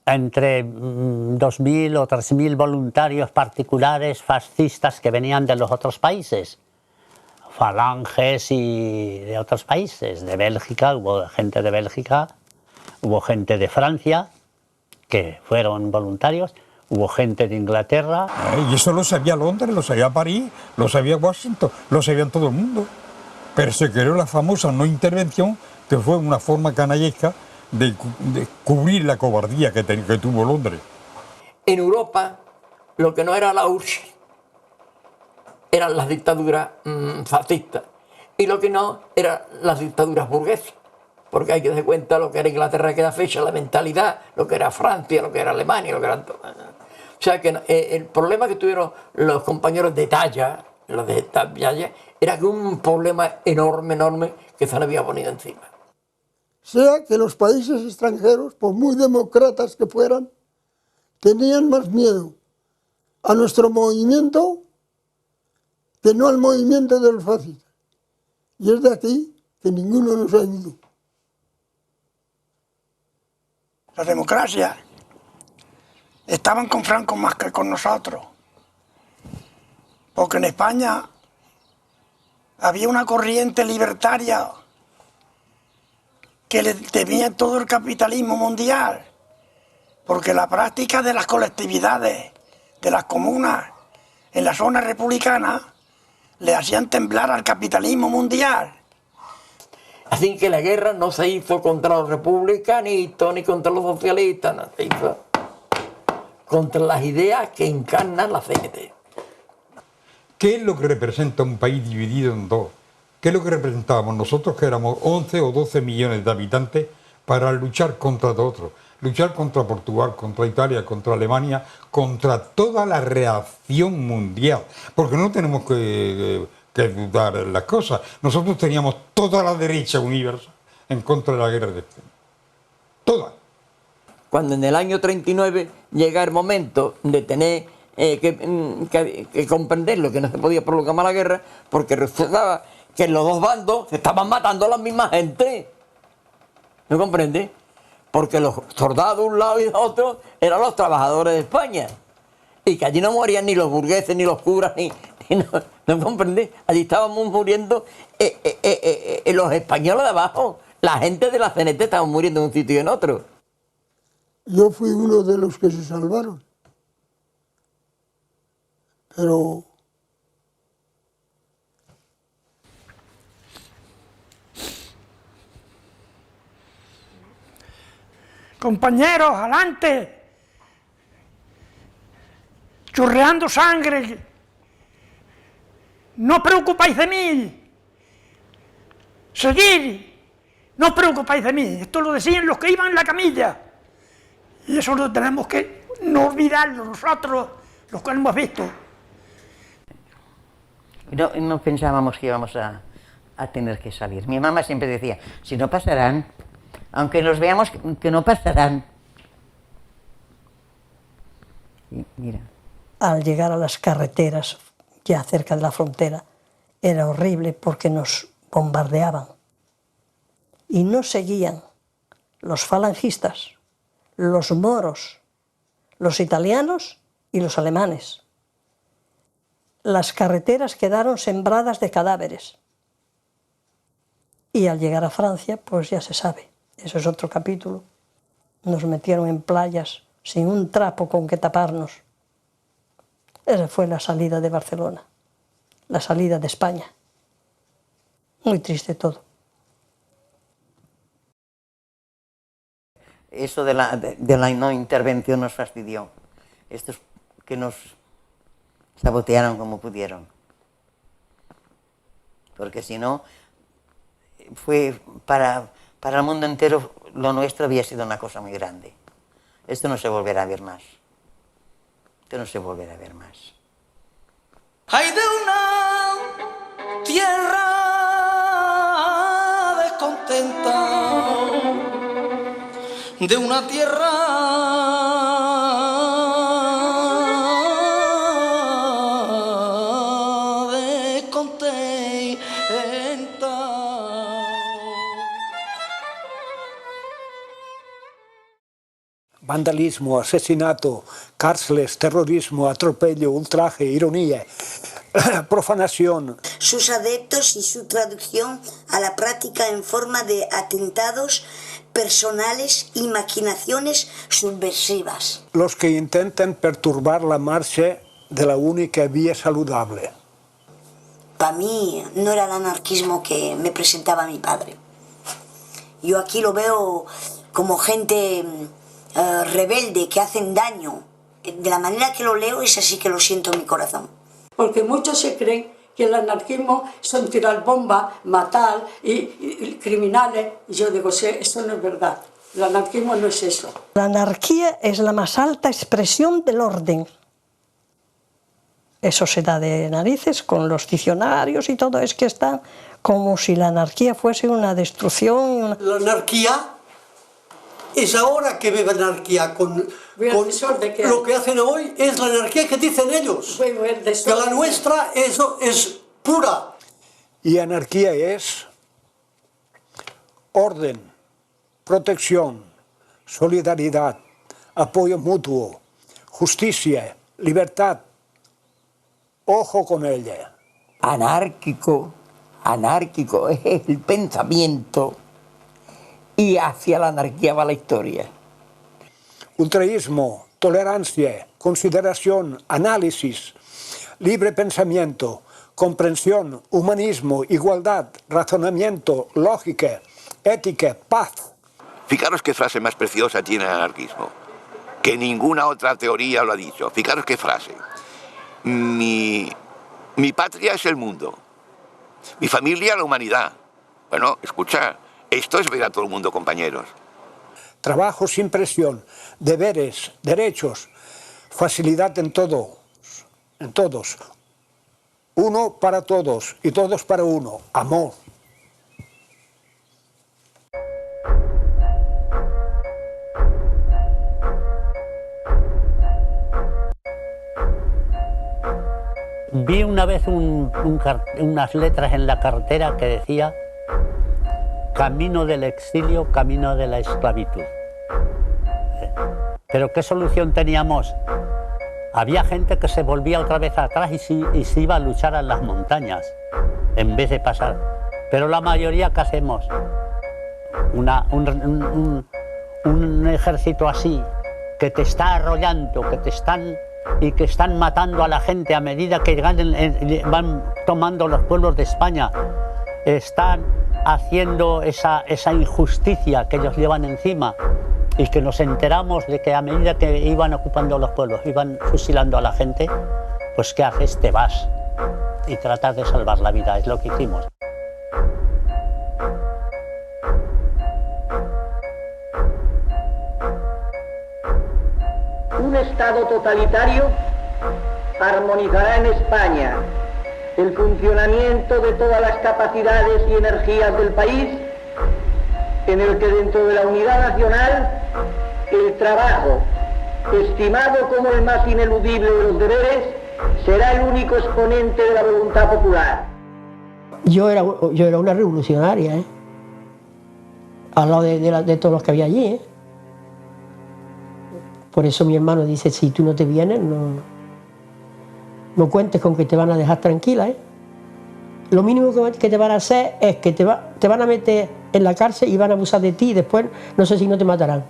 entre 2.000 o 3.000 voluntarios particulares fascistas que venían de los otros países, falanges y de otros países, de Bélgica, hubo gente de Bélgica, hubo gente de Francia que fueron voluntarios, hubo gente de Inglaterra. Y eso lo sabía Londres, lo sabía París, lo sabía Washington, lo sabía todo el mundo. Pero se creó la famosa no intervención, que fue una forma canallesca de cubrir la cobardía que tuvo Londres. En Europa, lo que no era la URSS eran las dictaduras fascistas, y lo que no eran las dictaduras burguesas, porque hay que darse cuenta lo que era Inglaterra a aquella fecha, la mentalidad, lo que era Francia, lo que era Alemania, lo que era todo. O sea que el problema que tuvieron los compañeros de talla, los de talla, era que un problema enorme, enorme que se le había ponido encima. Sea que los países extranjeros, por muy demócratas que fueran, tenían más miedo a nuestro movimiento que no al movimiento de los fascistas. Y es de aquí que ninguno nos ha ido. La democracia estaban con Franco más que con nosotros, porque en España había una corriente libertaria que le temía todo el capitalismo mundial, porque la práctica de las colectividades, de las comunas, en la zona republicana, le hacían temblar al capitalismo mundial. Así que la guerra no se hizo contra los republicanistas ni contra los socialistas, no, se hizo contra las ideas que encarnan la CNT. ¿Qué es lo que representa un país dividido en dos? ¿Qué es lo que representábamos nosotros, que éramos 11 o 12 millones de habitantes, para luchar contra otros? Luchar contra Portugal, contra Italia, contra Alemania, contra toda la reacción mundial. Porque no tenemos que dudar las cosas. Nosotros teníamos toda la derecha universal en contra de la guerra de España. Toda. Cuando en el año 39 llega el momento de tener que comprender lo que no se podía prolongar más la guerra, porque resultaba que en los dos bandos se estaban matando a la misma gente. ¿No comprende? Porque los soldados de un lado y de otro eran los trabajadores de España. Y que allí no morían ni los burgueses, ni los curas, ¿no comprende? Allí estábamos muriendo los españoles de abajo. La gente de la CNT estaba muriendo en un sitio y en otro. Yo fui uno de los que se salvaron. Pero compañeros, adelante, chorreando sangre, no os preocupáis de mí, seguid, no os preocupáis de mí, esto lo decían los que iban en la camilla, y eso lo tenemos que no olvidarlo nosotros, los que hemos visto. No pensábamos que íbamos a tener que salir. Mi mamá siempre decía, si no pasarán, aunque los veamos, que no pasarán. Y mira. Al llegar a las carreteras, ya cerca de la frontera, era horrible porque nos bombardeaban. Y no seguían los falangistas, los moros, los italianos y los alemanes. Las carreteras quedaron sembradas de cadáveres. Y al llegar a Francia, pues ya se sabe, eso es otro capítulo. Nos metieron en playas sin un trapo con que taparnos. Esa fue la salida de Barcelona, la salida de España. Muy triste todo. Eso de la no intervención nos fastidió. Estos que nos sabotearon como pudieron. porque si no, fue para el mundo entero, lo nuestro había sido una cosa muy grande. Esto no se volverá a ver más. Esto no se volverá a ver más. Hay de una tierra descontenta, de una tierra descontenta. Vandalismo, asesinato, cárceles, terrorismo, atropello, ultraje, ironía, profanación. Sus adeptos y su traducción a la práctica en forma de atentados personales y maquinaciones subversivas. Los que intentan perturbar la marcha de la única vía saludable. Para mí no era el anarquismo que me presentaba mi padre. Yo aquí lo veo como gente rebelde, que hacen daño. De la manera que lo leo es así que lo siento en mi corazón. Porque muchos se creen que el anarquismo son tirar bombas, matar y criminales. Y yo digo, eso no es verdad. El anarquismo no es eso. La anarquía es la más alta expresión del orden. Eso se da de narices con los diccionarios y todo, es que está como si la anarquía fuese una destrucción. La anarquía es ahora que vive anarquía con lo que hacen hoy, es la anarquía que dicen ellos. Que la nuestra es pura. Y anarquía es orden, protección, solidaridad, apoyo mutuo, justicia, libertad. Ojo con ella. Anárquico es el pensamiento y hacia la anarquía va la historia. Ultraísmo, tolerancia, consideración, análisis, libre pensamiento, comprensión, humanismo, igualdad, razonamiento, lógica, ética, paz. Fijaros qué frase más preciosa tiene el anarquismo, que ninguna otra teoría lo ha dicho. Fijaros qué frase. Mi patria es el mundo, mi familia la humanidad. Bueno, escucha, esto es ver a todo el mundo, compañeros. Trabajo sin presión, deberes, derechos, facilidad en todos. Uno para todos y todos para uno, amor. Vi una vez unas letras en la carretera que decía camino del exilio, camino de la esclavitud. Pero ¿qué solución teníamos? Había gente que se volvía otra vez atrás y se iba a luchar en las montañas en vez de pasar. Pero la mayoría, ¿qué hacemos? Un ejército así que te está arrollando, que están matando a la gente a medida que van tomando los pueblos de España, están haciendo esa injusticia que ellos llevan encima y que nos enteramos de que a medida que iban ocupando los pueblos, iban fusilando a la gente, pues ¿qué haces? Te vas y tratas de salvar la vida, es lo que hicimos. Un Estado totalitario armonizará en España el funcionamiento de todas las capacidades y energías del país, en el que dentro de la unidad nacional el trabajo, estimado como el más ineludible de los deberes, será el único exponente de la voluntad popular. Yo era una revolucionaria, al lado de todos los que había allí. Por eso mi hermano dice, si tú no te vienes, no cuentes con que te van a dejar tranquila. Lo mínimo que te van a hacer es que te van a meter en la cárcel y van a abusar de ti y después no sé si no te matarán.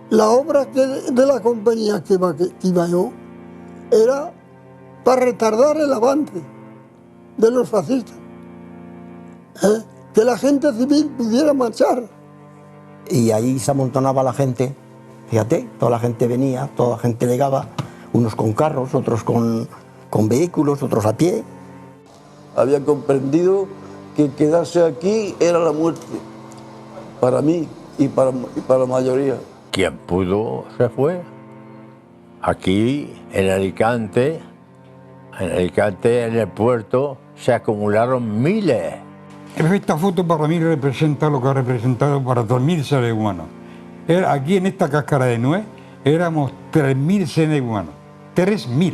La obra de la compañía que iba yo era para retardar el avance de los fascistas. Que la gente civil pudiera marchar. Y ahí se amontonaba la gente, fíjate, toda la gente venía, toda la gente llegaba, unos con carros, otros con vehículos, otros a pie. Había comprendido que quedarse aquí era la muerte, para mí y para la mayoría. Quien pudo se fue. Aquí, en Alicante, en el puerto, se acumularon miles. Esta foto para mí representa lo que ha representado para 2.000 seres humanos. Aquí en esta cáscara de nuez éramos 3.000 seres humanos. 3.000.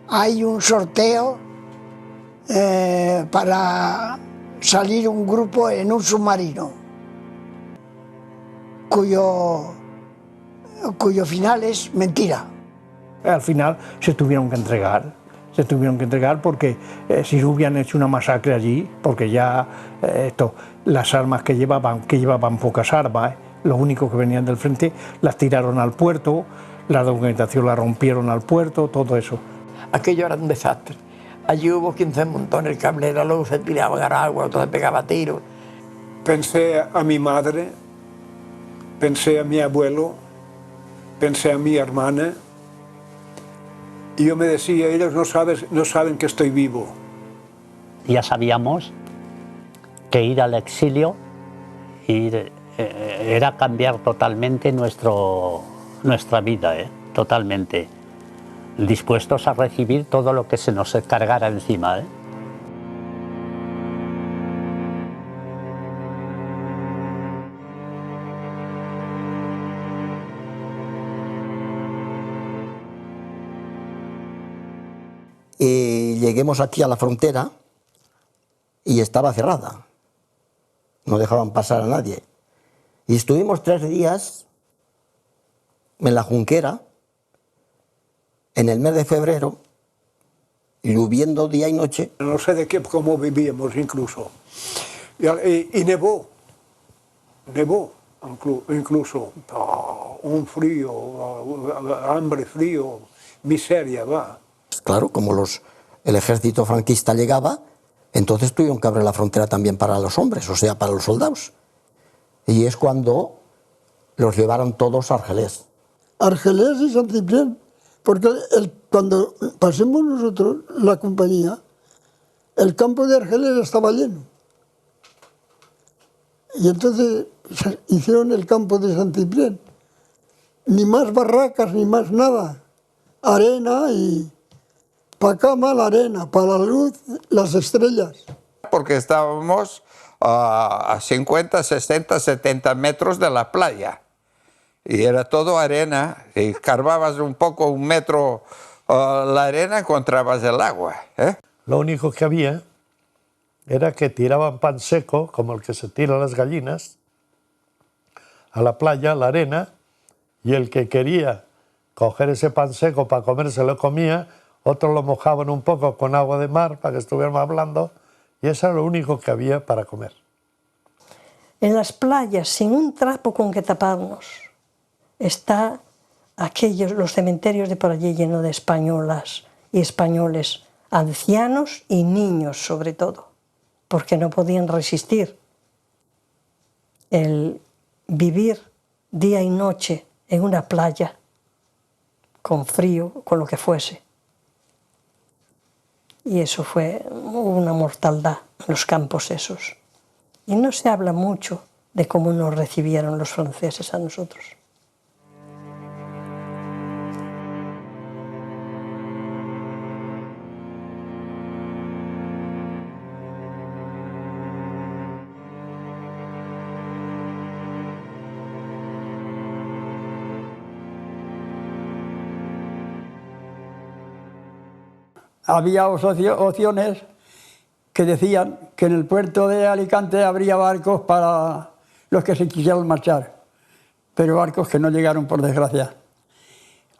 Hay un sorteo para salir un grupo en un submarino, cuyo final es mentira. Al final se tuvieron que entregar porque si hubieran hecho una masacre allí, porque ya las armas que llevaban pocas armas, los únicos que venían del frente, las tiraron al puerto, la documentación la rompieron al puerto, todo eso. Aquello era un desastre. Allí hubo quien se montó en el cablero, luego se tiraban al agua, otro se pegaba tiros. Pensé a mi madre, pensé a mi abuelo, pensé a mi hermana, y yo me decía, ellos no saben que estoy vivo. Ya sabíamos que ir al exilio era cambiar totalmente nuestra vida, totalmente. Dispuestos a recibir todo lo que se nos cargara encima. Y lleguemos aquí a la frontera y estaba cerrada. No dejaban pasar a nadie. Y estuvimos 3 días en la Junquera, en el mes de febrero, lloviendo día y noche. No sé cómo vivíamos incluso. Y nevó incluso. Un frío, hambre, frío, miseria, va. Claro, como el ejército franquista llegaba, entonces tuvieron que abrir la frontera también para los hombres, o sea, para los soldados. Y es cuando los llevaron todos a Argelés. Argelés y San Ciprián, porque cuando pasemos nosotros, la compañía, el campo de Argelés estaba lleno. Y entonces hicieron el campo de San Ciprián. Ni más barracas, ni más nada. Arena y... para cama la arena, para la luz las estrellas. Porque estábamos a 50, 60, 70 metros de la playa. Y era todo arena, y carbabas un poco, 1 metro la arena, encontrabas el agua. Lo único que había era que tiraban pan seco, como el que se tira a las gallinas, a la playa, a la arena, y el que quería coger ese pan seco para comer se lo comía, otros lo mojaban un poco con agua de mar para que estuviera más blando, y eso era lo único que había para comer. En las playas, sin un trapo con que taparnos, está los cementerios de por allí llenos de españolas y españoles, ancianos y niños sobre todo, porque no podían resistir el vivir día y noche en una playa, con frío, con lo que fuese. Y eso fue una mortandad en los campos esos. Y no se habla mucho de cómo nos recibieron los franceses a nosotros. Había opciones que decían que en el puerto de Alicante habría barcos para los que se quisieran marchar, pero barcos que no llegaron, por desgracia.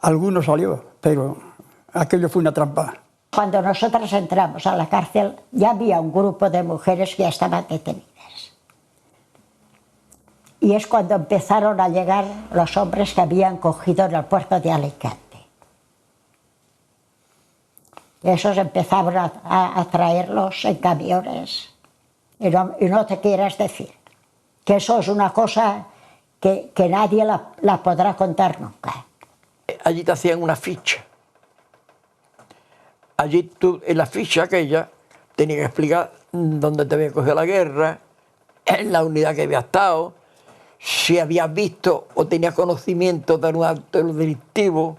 Alguno salió, pero aquello fue una trampa. Cuando nosotros entramos a la cárcel ya había un grupo de mujeres que ya estaban detenidas. Y es cuando empezaron a llegar los hombres que habían cogido en el puerto de Alicante. Esos empezaron a traerlos en camiones. Y no te quieras decir que eso es una cosa que nadie la podrá contar nunca. Allí te hacían una ficha. Allí tú, en la ficha aquella, tenías que explicar dónde te había cogido la guerra, en la unidad que había estado, si habías visto o tenías conocimiento de un acto delictivo,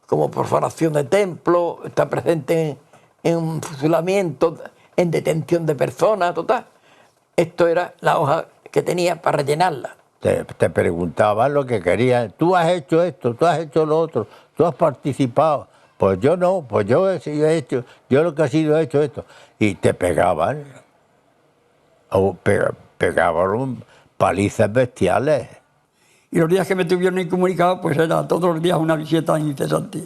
como profanación de templo, estar presente en un fusilamiento, en detención de personas, total. Esto era la hoja que tenía para rellenarla. Te preguntaban lo que querían. Tú has hecho esto, tú has hecho lo otro, tú has participado. Pues yo no, pues yo he hecho, yo lo que he sido he hecho esto. Y te pegaban. O pegaban palizas bestiales. Y los días que me tuvieron incomunicado, pues era todos los días una visita incesante.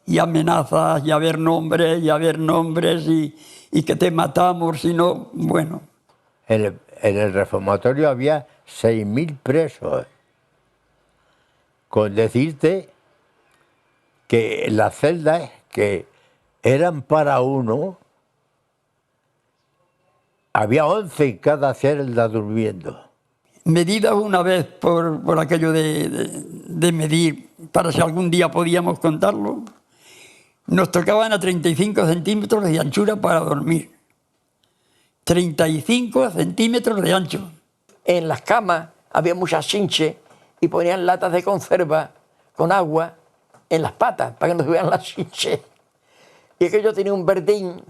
Y amenazas, y a ver nombres, y que te matamos, si no, bueno. En el reformatorio había 6.000 presos. Con decirte que las celdas que eran para uno, había 11 en cada celda durmiendo. Medidas una vez por aquello de medir, para si algún día podíamos contarlo, nos tocaban a 35 centímetros de anchura para dormir. 35 centímetros de ancho. En las camas había muchas chinches y ponían latas de conserva con agua en las patas para que no se vean las chinches. Y aquello tenía un verdín,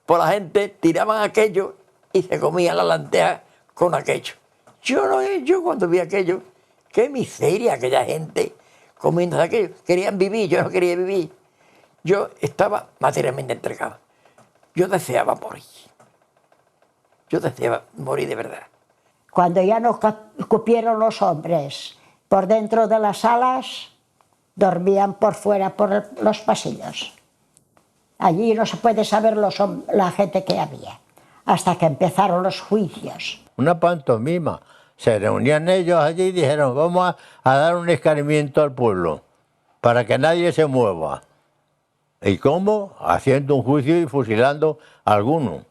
por la gente tiraban aquello y se comían la lenteja con aquello. Yo cuando vi aquello, qué miseria aquella gente comiendo aquello. Querían vivir, yo no quería vivir. Yo estaba materialmente entregado. Yo deseaba morir. Yo deseaba morir de verdad. Cuando ya nos cupieron los hombres por dentro de las salas, dormían por fuera, por los pasillos. Allí no se puede saber la gente que había, hasta que empezaron los juicios. Una pantomima. Se reunían ellos allí y dijeron, vamos a dar un escarmiento al pueblo, para que nadie se mueva. ¿Y cómo? Haciendo un juicio y fusilando a alguno.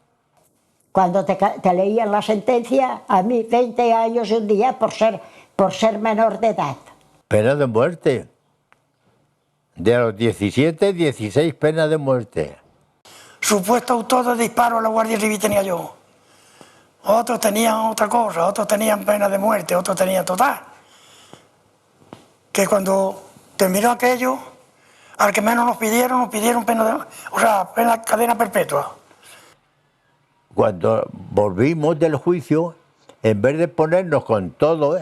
Cuando te leían la sentencia, a mí 20 años y un día por ser menor de edad. Pena de muerte. De los 17, 16 penas de muerte. Supuesto autor de disparo a la Guardia Civil tenía yo. Otros tenían otra cosa, otros tenían pena de muerte, otros tenían total. Que cuando terminó aquello, al que menos nos pidieron pena cadena perpetua. Cuando volvimos del juicio, en vez de ponernos con todo,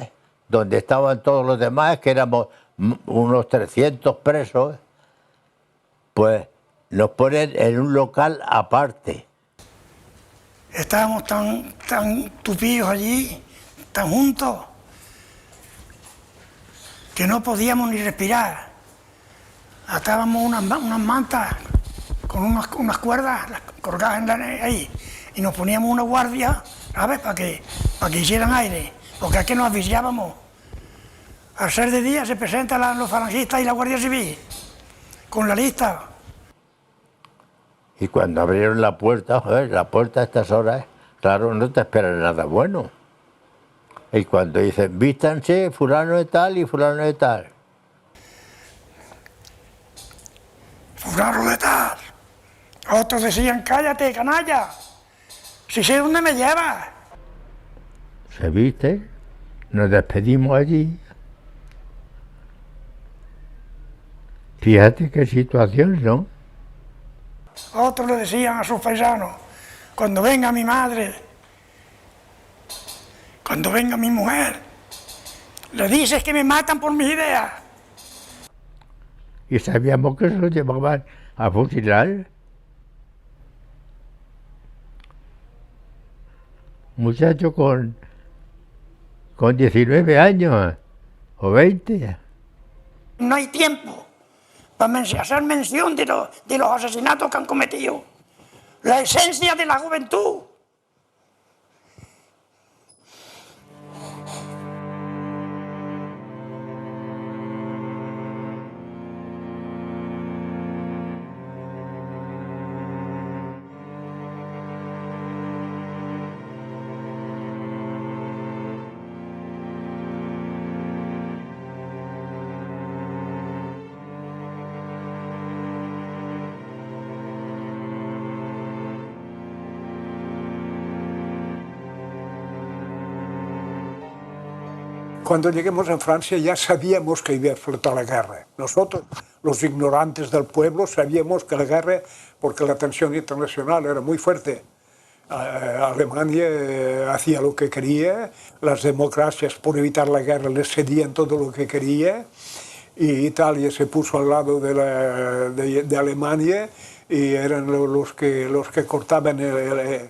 donde estaban todos los demás, que éramos unos 300 presos, pues nos ponen en un local aparte. Estábamos tan tupidos allí, tan juntos, que no podíamos ni respirar. Atábamos unas mantas con unas cuerdas colgadas ahí y nos poníamos una guardia, ¿sabes?, para que hicieran aire, porque aquí nos asfixiábamos. Al ser de día se presentan los falangistas y la Guardia Civil con la lista. Y cuando abrieron la puerta, joder, la puerta a estas horas, claro, no te esperan nada bueno. Y cuando dicen, vístanse fulano de tal y fulano de tal. Fulano de tal. Otros decían, cállate, canalla, si sé dónde me llevas. Se viste, nos despedimos allí. Fíjate qué situación, ¿no? Otros le decían a sus paisanos, cuando venga mi madre, cuando venga mi mujer, le dices que me matan por mis ideas. Y sabíamos que se lo llevaban a fusilar. Muchacho con 19 años o 20. No hay tiempo para hacer mención de los asesinatos que han cometido. La esencia de la juventud. Cuando lleguemos a Francia ya sabíamos que iba a explotar la guerra. Nosotros, los ignorantes del pueblo, sabíamos que la guerra, porque la tensión internacional era muy fuerte. Alemania hacía lo que quería, las democracias por evitar la guerra les cedían todo lo que quería, y Italia se puso al lado de Alemania y eran los que cortaban el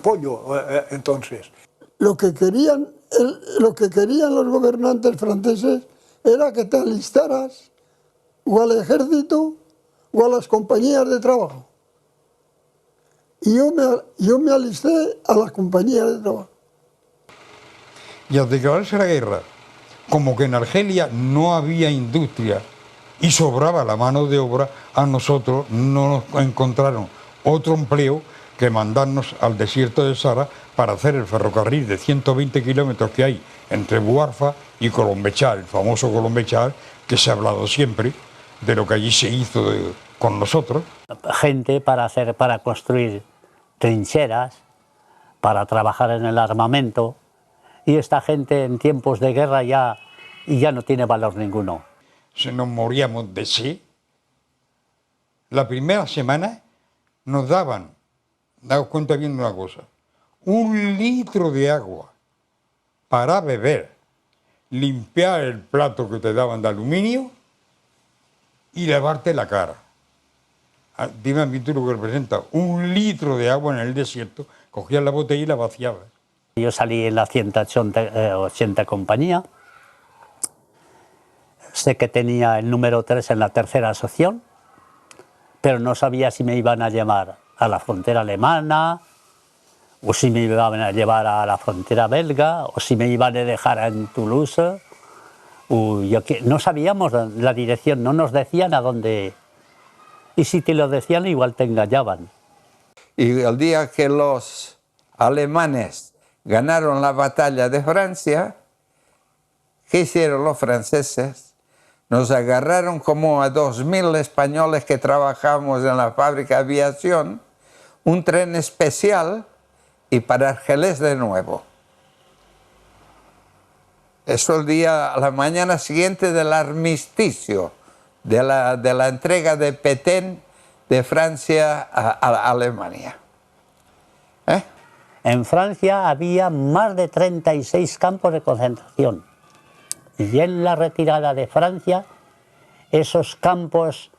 pollo entonces. Lo que querían los gobernantes franceses era que te alistaras o al ejército o a las compañías de trabajo. Y yo me alisté a las compañías de trabajo. Y al declararse la guerra, como que en Argelia no había industria y sobraba la mano de obra, a nosotros no nos encontraron otro empleo que mandarnos al desierto de Sahara para hacer el ferrocarril de 120 kilómetros que hay entre Buarfa y Colombechal, el famoso Colombechal, que se ha hablado siempre de lo que allí se hizo con nosotros. Gente para construir trincheras, para trabajar en el armamento, y esta gente en tiempos de guerra ya no tiene valor ninguno. Se nos moríamos de sed. La primera semana nos daban, daos cuenta bien de una cosa, 1 litro de agua para beber, limpiar el plato que te daban de aluminio y lavarte la cara. Dime a mí tú lo que representa, 1 litro de agua en el desierto, cogías la botella y la vaciabas. Yo salí en la 180 compañía, sé que tenía el número 3 en la tercera sección, pero no sabía si me iban a llamar a la frontera alemana, o si me iban a llevar a la frontera belga, o si me iban a dejar en Toulouse. No sabíamos la dirección, no nos decían a dónde. Y si te lo decían, igual te engañaban. Y el día que los alemanes ganaron la batalla de Francia, ¿qué hicieron los franceses? Nos agarraron como a 2.000 españoles que trabajábamos en la fábrica de aviación, un tren especial y para Argelés de nuevo. Eso el día, a la mañana siguiente del armisticio, de la entrega de Petén de Francia a Alemania. En Francia había más de 36 campos de concentración. Y en la retirada de Francia, esos campos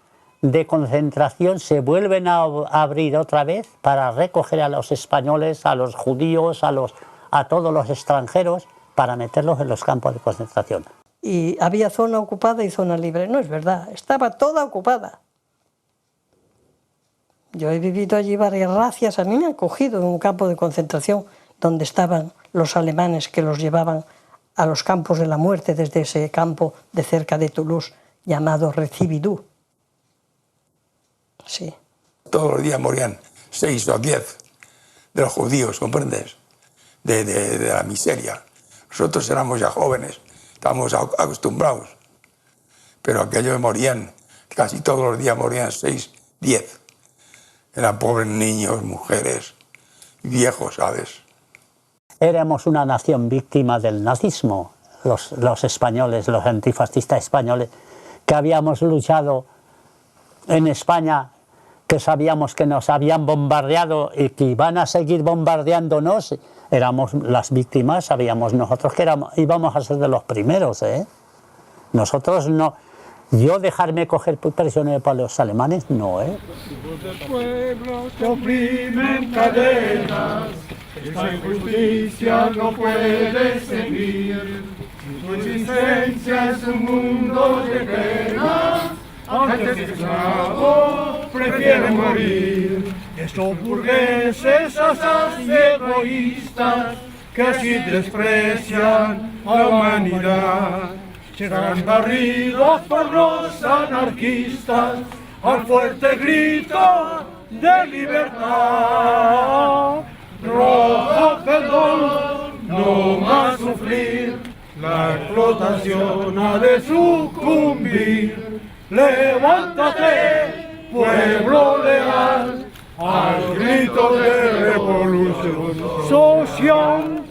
de concentración se vuelven a abrir otra vez para recoger a los españoles, a los judíos, a todos los extranjeros, para meterlos en los campos de concentración. Y había zona ocupada y zona libre. No es verdad, estaba toda ocupada. Yo he vivido allí varias racias, a mí me han cogido en un campo de concentración donde estaban los alemanes que los llevaban a los campos de la muerte desde ese campo de cerca de Toulouse llamado Recibidú. Sí. Todos los días morían 6 o 10 de los judíos, ¿comprendes? De la miseria. Nosotros éramos ya jóvenes, estábamos acostumbrados, pero aquellos morían, casi todos los días morían 6, 10. Eran pobres niños, mujeres, viejos, ¿sabes? Éramos una nación víctima del nazismo, los españoles, los antifascistas españoles, que habíamos luchado en España, que sabíamos que nos habían bombardeado y que iban a seguir bombardeándonos. Éramos las víctimas, sabíamos nosotros que íbamos a ser de los primeros, ¿eh? Nosotros no. Yo dejarme coger prisionero para los alemanes, no, ¿eh? Los pueblos que oprimen cadenas, esta injusticia no puede seguir. Su existencia es un mundo de pena, antes que esclavos prefieren morir. Estos burgueses asas y egoístas que así desprecian a la humanidad serán barridos por los anarquistas al fuerte grito de libertad. Rojo perdón, no más sufrir, la explotación ha de sucumbir. Levántate, pueblo leal, al grito de revolución social.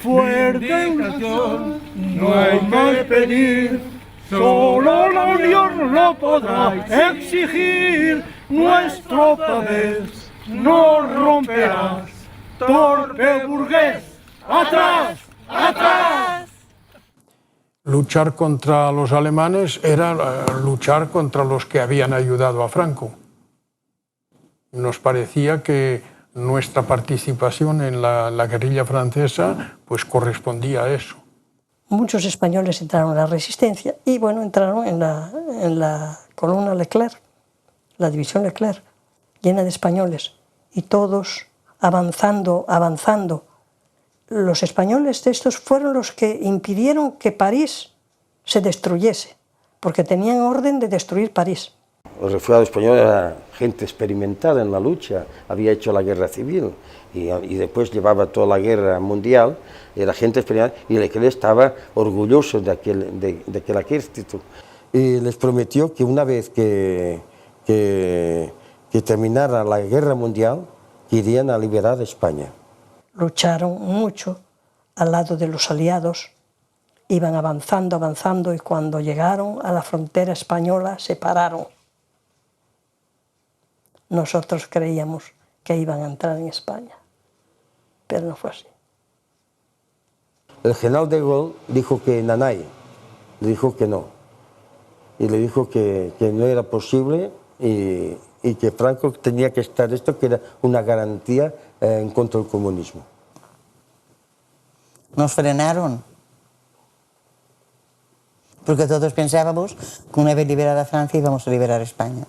fuerte unión, no hay que pedir, solo la unión lo podrá exigir. Nuestro pavés no romperás, torpe burgués, atrás, atrás. Luchar contra los alemanes era luchar contra los que habían ayudado a Franco. Nos parecía que nuestra participación en la guerrilla francesa pues correspondía a eso. Muchos españoles entraron en la resistencia y bueno, entraron en la columna Leclerc, la división Leclerc, llena de españoles, y todos avanzando. Los españoles de estos fueron los que impidieron que París se destruyese, porque tenían orden de destruir París. Los refugiados españoles eran gente experimentada en la lucha, había hecho la guerra civil y después llevaba toda la guerra mundial, era gente experimentada y Leclerc estaba orgulloso de aquel ejército. Y les prometió que una vez que terminara la guerra mundial, irían a liberar España. Lucharon mucho al lado de los aliados, iban avanzando y cuando llegaron a la frontera española se pararon. Nosotros creíamos que iban a entrar en España, pero no fue así. El general de Gaulle dijo que Nanay, le dijo que no, y le dijo que no era posible y que Franco tenía que estar, esto que era una garantía en contra del comunismo. Nos frenaron, porque todos pensábamos que una vez liberada Francia íbamos a liberar España.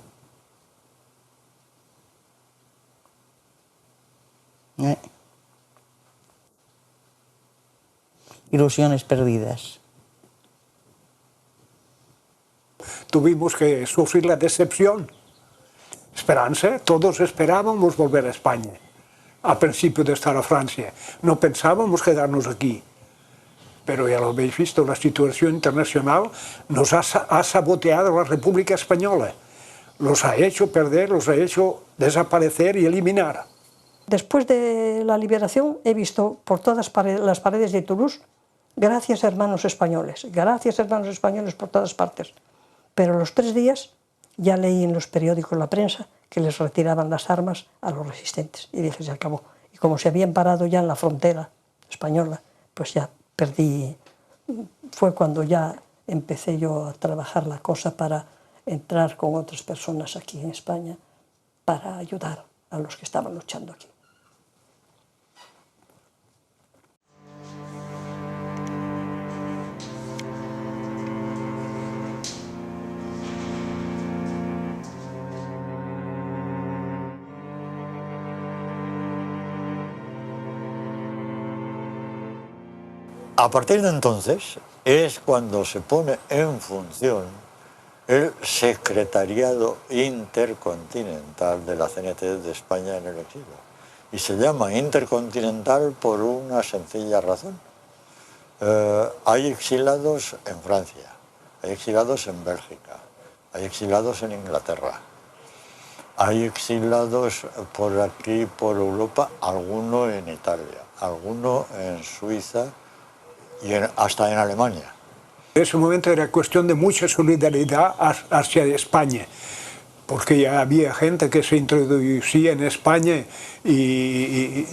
Ilusiones perdidas. Tuvimos que sufrir la decepción. Esperanza, todos esperábamos volver a España, al principio de estar a Francia. No pensábamos quedarnos aquí. Pero ya lo habéis visto, la situación internacional nos ha saboteado la República Española. Los ha hecho perder, los ha hecho desaparecer y eliminar. Después de la liberación he visto por todas las paredes de Toulouse, gracias hermanos españoles por todas partes. Pero a los 3 días ya leí en los periódicos, en la prensa, que les retiraban las armas a los resistentes. Y dije, se acabó. Y como se habían parado ya en la frontera española, pues ya perdí. Fue cuando ya empecé yo a trabajar la cosa para entrar con otras personas aquí en España, para ayudar a los que estaban luchando aquí. A partir de entonces es cuando se pone en función el Secretariado Intercontinental de la CNT de España en el exilio. Y se llama intercontinental por una sencilla razón. Hay exilados en Francia, hay exilados en Bélgica, hay exilados en Inglaterra, hay exilados por aquí, por Europa, alguno en Italia, alguno en Suiza, y hasta en Alemania. En ese momento era cuestión de mucha solidaridad hacia España, porque ya había gente que se introducía en España y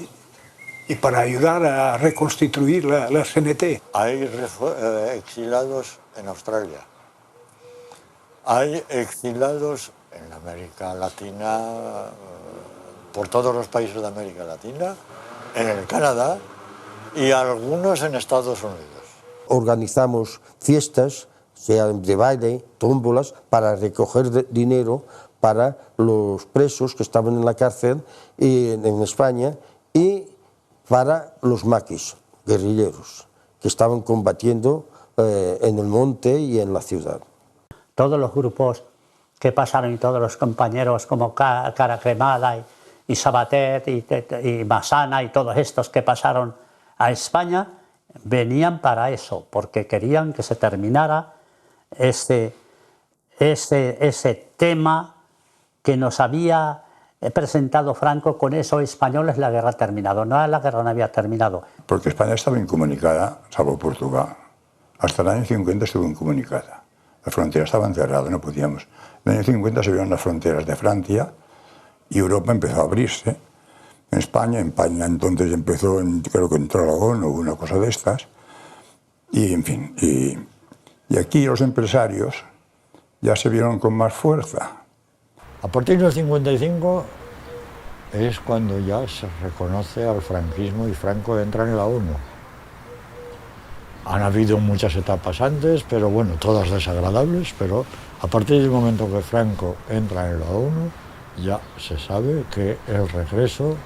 para ayudar a reconstituir la CNT. Hay exilados en Australia, hay exilados en América Latina, por todos los países de América Latina, en el Canadá, y algunos en Estados Unidos. Organizamos fiestas, sean de baile, tómbolas, para recoger dinero para los presos que estaban en la cárcel en España y para los maquis, guerrilleros, que estaban combatiendo en el monte y en la ciudad. Todos los grupos que pasaron y todos los compañeros como Cara Cremada y Sabater y Massana y todos estos que pasaron a España venían para eso, porque querían que se terminara ese tema que nos había presentado Franco, con eso españoles la guerra ha terminado. No, la guerra no había terminado. Porque España estaba incomunicada, salvo Portugal. Hasta el año 50 estuvo incomunicada. La frontera estaba cerrada, no podíamos. En el año 50 se abrieron las fronteras de Francia y Europa empezó a abrirse. En España entonces empezó, creo que entró la ONU o una cosa de estas. Y en fin, y aquí los empresarios ya se vieron con más fuerza. A partir del 55 es cuando ya se reconoce al franquismo y Franco entra en la ONU. Han habido muchas etapas antes, pero bueno, todas desagradables, pero a partir del momento que Franco entra en la ONU, ya se sabe que el regreso...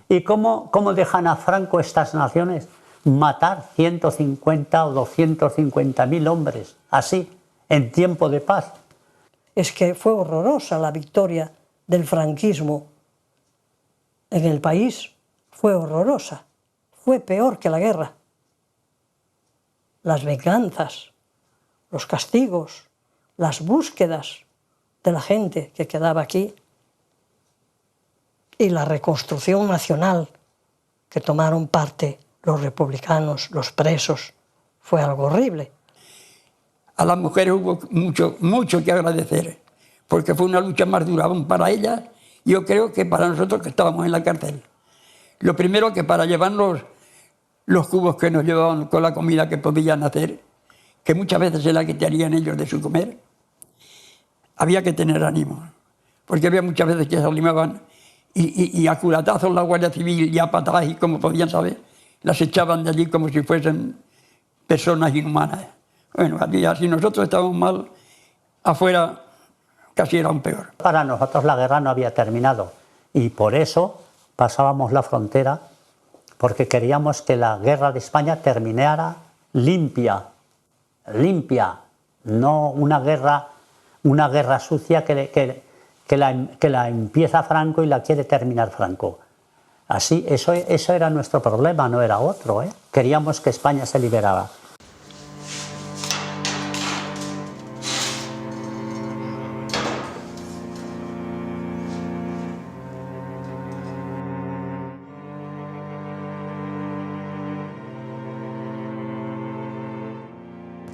¿Y cómo dejan a Franco estas naciones matar 150 o 250.000 hombres, así, en tiempo de paz? Es que fue horrorosa la victoria del franquismo en el país, fue horrorosa, fue peor que la guerra. Las venganzas, los castigos, las búsquedas de la gente que quedaba aquí y la reconstrucción nacional que tomaron parte los republicanos, los presos, fue algo horrible. A las mujeres hubo mucho que agradecer, porque fue una lucha más dura aún para ellas, y yo creo que para nosotros que estábamos en la cárcel. Lo primero, que para llevarnos los cubos que nos llevaban con la comida que podían hacer, que muchas veces se la quitarían ellos de su comer, había que tener ánimo, porque había muchas veces que se animaban y a culatazos la Guardia Civil y a patadas, y como podían saber, las echaban de allí como si fuesen personas inhumanas. Bueno, si nosotros estábamos mal, afuera casi era aún peor. Para nosotros la guerra no había terminado y por eso pasábamos la frontera, porque queríamos que la guerra de España terminara limpia, no una guerra sucia que la empieza Franco y la quiere terminar Franco. Así, eso era nuestro problema, no era otro, ¿eh? Queríamos que España se liberara.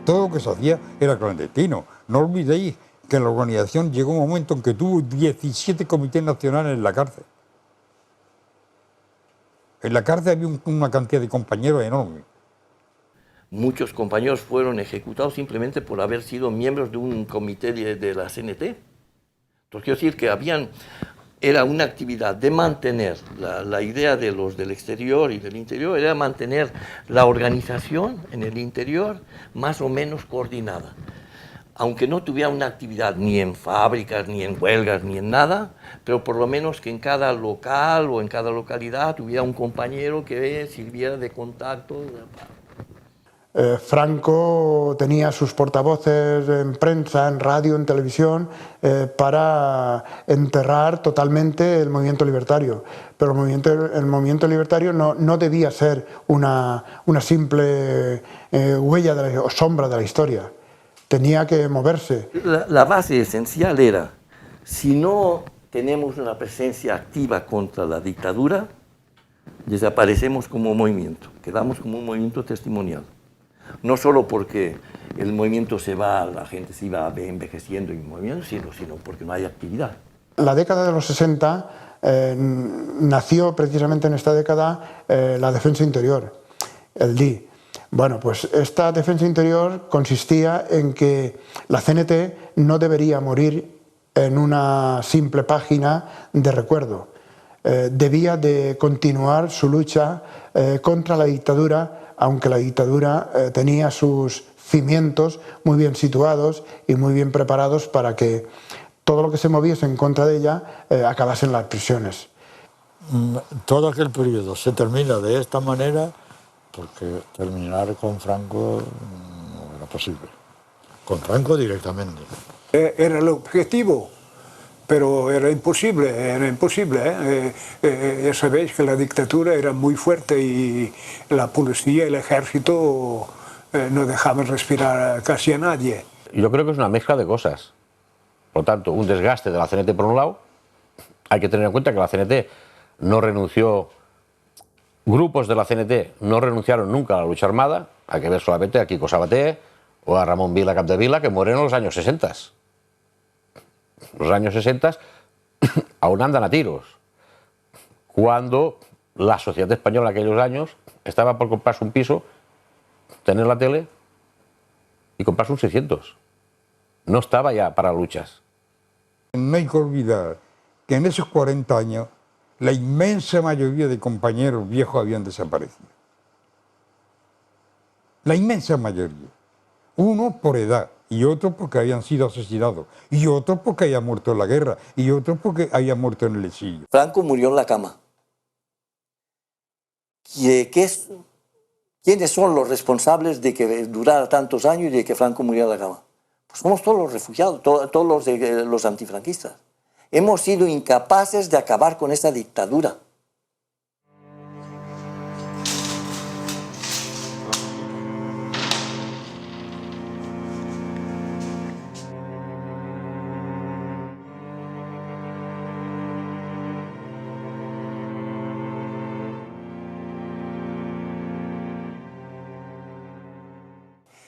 Todo lo que se hacía era clandestino. No olvidéis que en la organización llegó un momento en que tuvo 17 comités nacionales en la cárcel. En la cárcel había una cantidad de compañeros enorme. Muchos compañeros fueron ejecutados simplemente por haber sido miembros de un comité de la CNT. Entonces quiero decir que era una actividad de mantener la idea de los del exterior y del interior, era mantener la organización en el interior más o menos coordinada. Aunque no tuviera una actividad ni en fábricas, ni en huelgas, ni en nada, pero por lo menos que en cada local o en cada localidad tuviera un compañero que sirviera de contacto. Franco tenía sus portavoces en prensa, en radio, en televisión, para enterrar totalmente el movimiento libertario. Pero el movimiento libertario no debía ser una simple huella o sombra de la historia. Tenía que moverse. La base esencial era, si no tenemos una presencia activa contra la dictadura, desaparecemos como movimiento, quedamos como un movimiento testimonial. No solo porque el movimiento la gente se iba envejeciendo y moviendo, sino porque no hay actividad. La década de los 60 nació precisamente en esta década la defensa interior, el DI. Bueno, pues esta defensa interior consistía en que la CNT no debería morir en una simple página de recuerdo. Debía de continuar su lucha contra la dictadura, aunque la dictadura tenía sus cimientos muy bien situados y muy bien preparados para que todo lo que se moviese en contra de ella acabase en las prisiones. Todo aquel periodo se termina de esta manera porque terminar con Franco no era posible. Con Franco directamente. Era el objetivo, pero era imposible, Ya sabéis que la dictadura era muy fuerte y la policía y el ejército no dejaban respirar casi a nadie. Yo creo que es una mezcla de cosas. Por lo tanto, un desgaste de la CNT por un lado. Hay que tener en cuenta que la CNT no renunció, grupos de la CNT no renunciaron nunca a la lucha armada. Hay que ver solamente a Quico Sabater o a Ramón Vila Capdevila, que murieron en los años 60. Los años 60 aún andan a tiros. Cuando la sociedad española en aquellos años estaba por comprarse un piso, tener la tele y comprarse un 600. No estaba ya para luchas. No hay que olvidar que en esos 40 años la inmensa mayoría de compañeros viejos habían desaparecido. La inmensa mayoría. Unos por edad, y otros porque habían sido asesinados, y otros porque habían muerto en la guerra, y otros porque habían muerto en el exilio. Franco murió en la cama. ¿Quiénes son los responsables de que durara tantos años y de que Franco muriera en la cama? Pues somos todos los refugiados, todos los antifranquistas. Hemos sido incapaces de acabar con esa dictadura.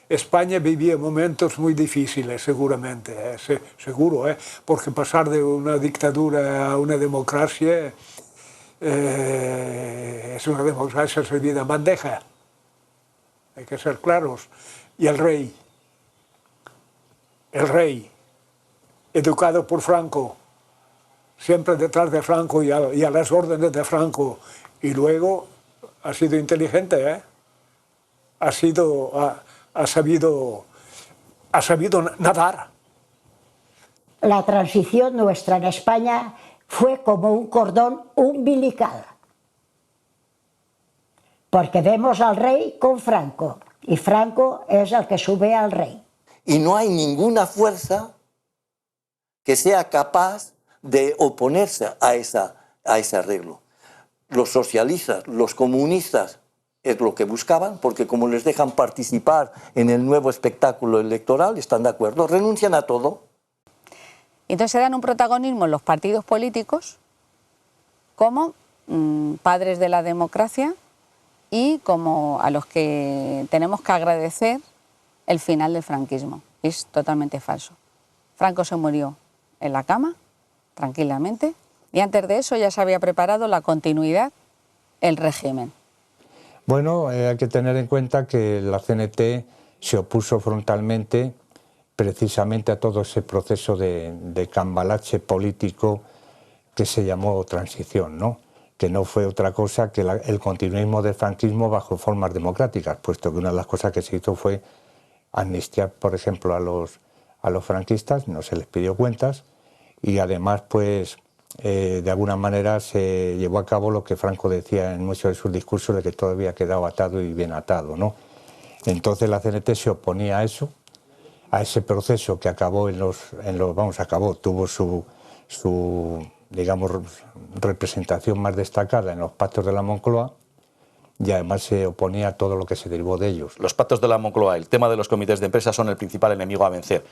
España vivía momentos muy difíciles, seguramente, seguro, porque pasar de una dictadura a una democracia es una democracia servida en bandeja. Hay que ser claros. Y el rey, educado por Franco, siempre detrás de Franco y a las órdenes de Franco, y luego ha sido inteligente, ha sabido nadar. La transición nuestra en España fue como un cordón umbilical. Porque vemos al rey con Franco, y Franco es el que sube al rey. Y no hay ninguna fuerza que sea capaz de oponerse a ese arreglo. Los socialistas, los comunistas, es lo que buscaban, porque como les dejan participar en el nuevo espectáculo electoral, están de acuerdo, renuncian a todo. Entonces se dan un protagonismo en los partidos políticos como padres de la democracia y como a los que tenemos que agradecer el final del franquismo. Es totalmente falso. Franco se murió en la cama, tranquilamente, y antes de eso ya se había preparado la continuidad, el régimen. Bueno, hay que tener en cuenta que la CNT se opuso frontalmente precisamente a todo ese proceso de cambalache político que se llamó transición, ¿no? Que no fue otra cosa que el continuismo del franquismo bajo formas democráticas, puesto que una de las cosas que se hizo fue amnistiar, por ejemplo, a los franquistas, no se les pidió cuentas, y además, pues, de alguna manera se llevó a cabo lo que Franco decía en muchos de sus discursos, de que todo había quedado atado y bien atado, ¿no? Entonces la CNT se oponía a eso, a ese proceso que acabó tuvo su digamos, representación más destacada en los pactos de la Moncloa, y además se oponía a todo lo que se derivó de ellos. Los pactos de la Moncloa, el tema de los comités de empresa son el principal enemigo a vencer.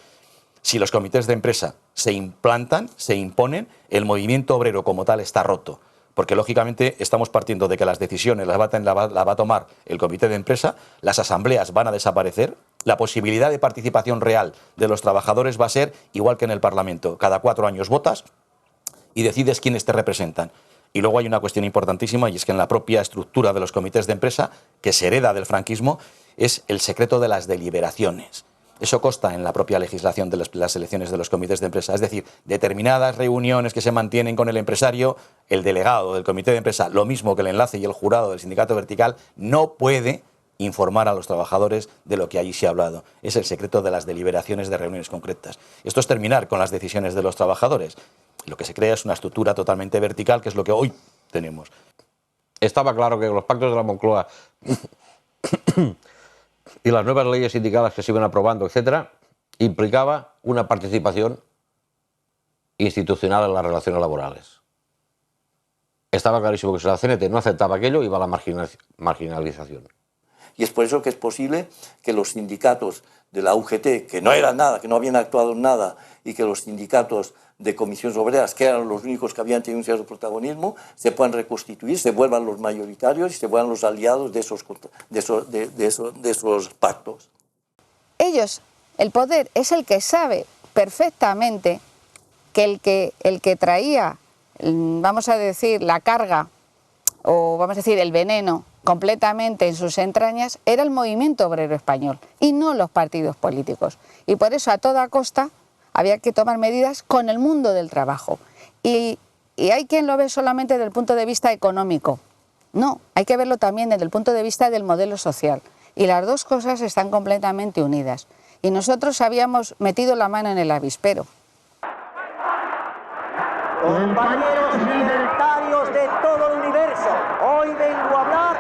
Si los comités de empresa se implantan, se imponen, el movimiento obrero como tal está roto. Porque lógicamente estamos partiendo de que las decisiones las va a tomar el comité de empresa, las asambleas van a desaparecer, la posibilidad de participación real de los trabajadores va a ser igual que en el Parlamento. Cada 4 años votas y decides quiénes te representan. Y luego hay una cuestión importantísima, y es que en la propia estructura de los comités de empresa, que se hereda del franquismo, es el secreto de las deliberaciones. Eso consta en la propia legislación de las elecciones de los comités de empresa. Es decir, determinadas reuniones que se mantienen con el empresario, el delegado del comité de empresa, lo mismo que el enlace y el jurado del sindicato vertical, no puede informar a los trabajadores de lo que allí se ha hablado. Es el secreto de las deliberaciones de reuniones concretas. Esto es terminar con las decisiones de los trabajadores. Lo que se crea es una estructura totalmente vertical, que es lo que hoy tenemos. Estaba claro que los pactos de la Moncloa y las nuevas leyes sindicales que se iban aprobando, etcétera, implicaba una participación institucional en las relaciones laborales. Estaba clarísimo que si la CNT no aceptaba aquello, iba a la marginalización. Y es por eso que es posible que los sindicatos de la UGT, que no eran nada, que no habían actuado en nada, y que los sindicatos de comisiones obreras, que eran los únicos que habían tenido un cierto protagonismo, se puedan reconstituir, se vuelvan los mayoritarios y se vuelvan los aliados de esos pactos. Ellos, el poder, es el que sabe perfectamente que el que traía, vamos a decir, la carga, o vamos a decir, el veneno completamente en sus entrañas, era el movimiento obrero español y no los partidos políticos. Y por eso a toda costa había que tomar medidas con el mundo del trabajo. Y hay quien lo ve solamente desde el punto de vista económico. No, hay que verlo también desde el punto de vista del modelo social. Y las dos cosas están completamente unidas. Y nosotros habíamos metido la mano en el avispero. Compañeros libertarios de todo el universo, hoy vengo a hablar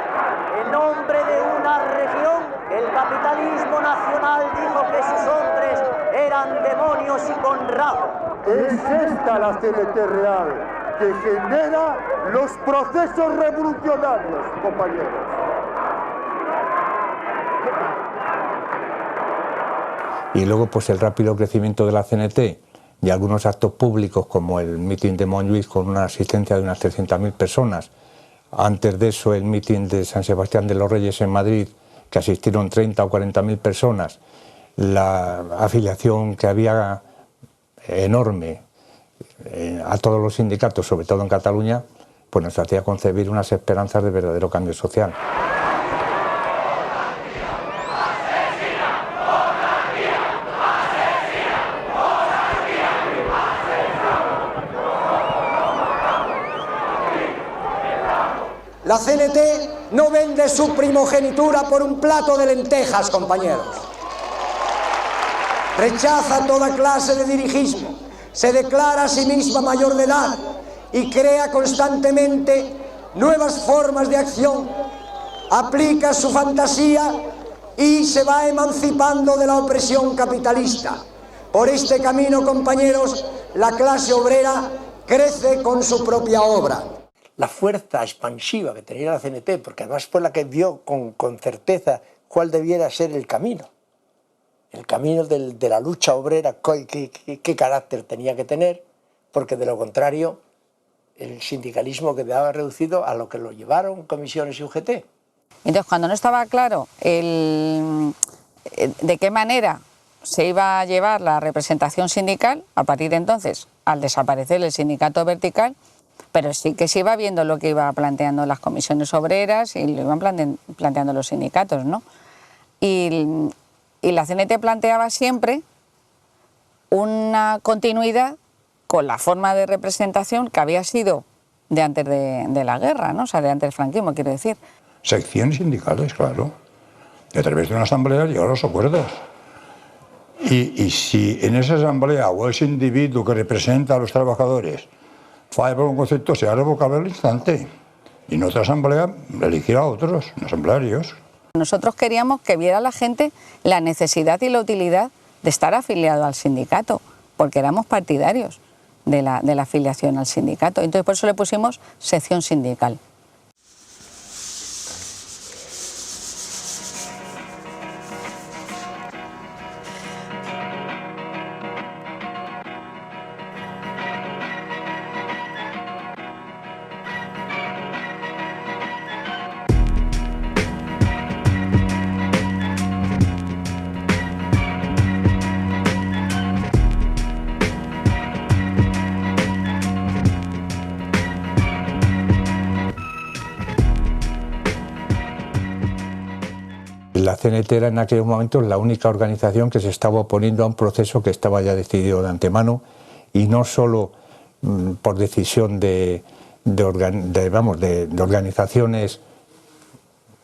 en nombre de una región. El capitalismo nacional dijo que sus hombres eran demonios y con rabo. Es esta la CNT real, que genera los procesos revolucionarios, compañeros. Y luego pues el rápido crecimiento de la CNT y algunos actos públicos como el mitin de Montjuïc con una asistencia de unas 300.000 personas. Antes de eso el mitin de San Sebastián de los Reyes en Madrid, que asistieron 30 o 40.000 personas. La afiliación que había enorme a todos los sindicatos, sobre todo en Cataluña, pues nos hacía concebir unas esperanzas de verdadero cambio social. La CNT no vende su primogenitura por un plato de lentejas, compañeros. Rechaza toda clase de dirigismo, se declara a sí misma mayor de edad y crea constantemente nuevas formas de acción, aplica su fantasía y se va emancipando de la opresión capitalista. Por este camino, compañeros, la clase obrera crece con su propia obra. La fuerza expansiva que tenía la CNT, porque además fue la que vio con certeza cuál debiera ser el camino de la lucha obrera, qué carácter tenía que tener, porque de lo contrario el sindicalismo quedaba reducido a lo que lo llevaron comisiones y UGT. Entonces, cuando no estaba claro de qué manera se iba a llevar la representación sindical, a partir de entonces, al desaparecer el sindicato vertical, pero sí que se iba viendo lo que iba planteando las comisiones obreras y lo iban planteando los sindicatos, ¿no? Y la CNT planteaba siempre una continuidad con la forma de representación que había sido de antes de la guerra, ¿no? O sea, de antes del franquismo, quiero decir. Secciones sindicales, claro. Y a través de una asamblea llegar a los acuerdos. Y si en esa asamblea o ese individuo que representa a los trabajadores falla por un concepto, se ha revocable al instante. Y en otra asamblea elegir a otros, asamblearios. Nosotros queríamos que viera la gente la necesidad y la utilidad de estar afiliado al sindicato, porque éramos partidarios de la afiliación al sindicato. Entonces por eso le pusimos sección sindical. La CNT era en aquellos momentos la única organización que se estaba oponiendo a un proceso que estaba ya decidido de antemano y no solo por decisión de organizaciones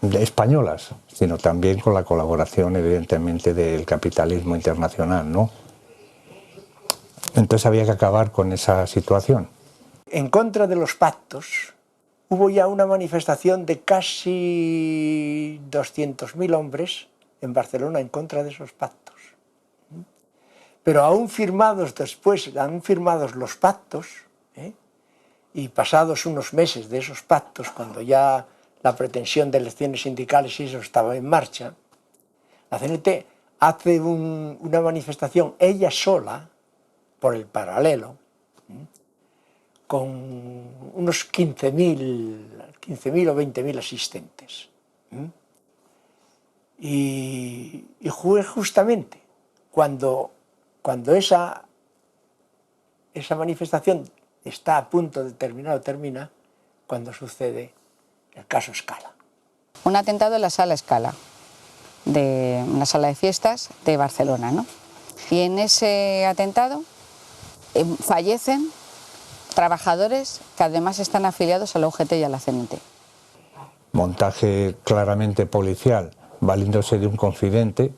españolas, sino también con la colaboración evidentemente del capitalismo internacional, ¿no? Entonces había que acabar con esa situación. En contra de los pactos hubo ya una manifestación de casi 200.000 hombres en Barcelona en contra de esos pactos. Pero aún firmados los pactos, y pasados unos meses de esos pactos, cuando ya la pretensión de elecciones sindicales y eso estaba en marcha, la CNT hace una manifestación ella sola, por el paralelo, con unos 15.000 o 20.000 asistentes. Y fue justamente cuando esa manifestación está a punto de terminar o termina, cuando sucede el caso Scala. Un atentado en la sala Scala, de una sala de fiestas de Barcelona, ¿no? Y en ese atentado fallecen trabajadores que además están afiliados a la UGT y a la CNT. Montaje claramente policial, valiéndose de un confidente,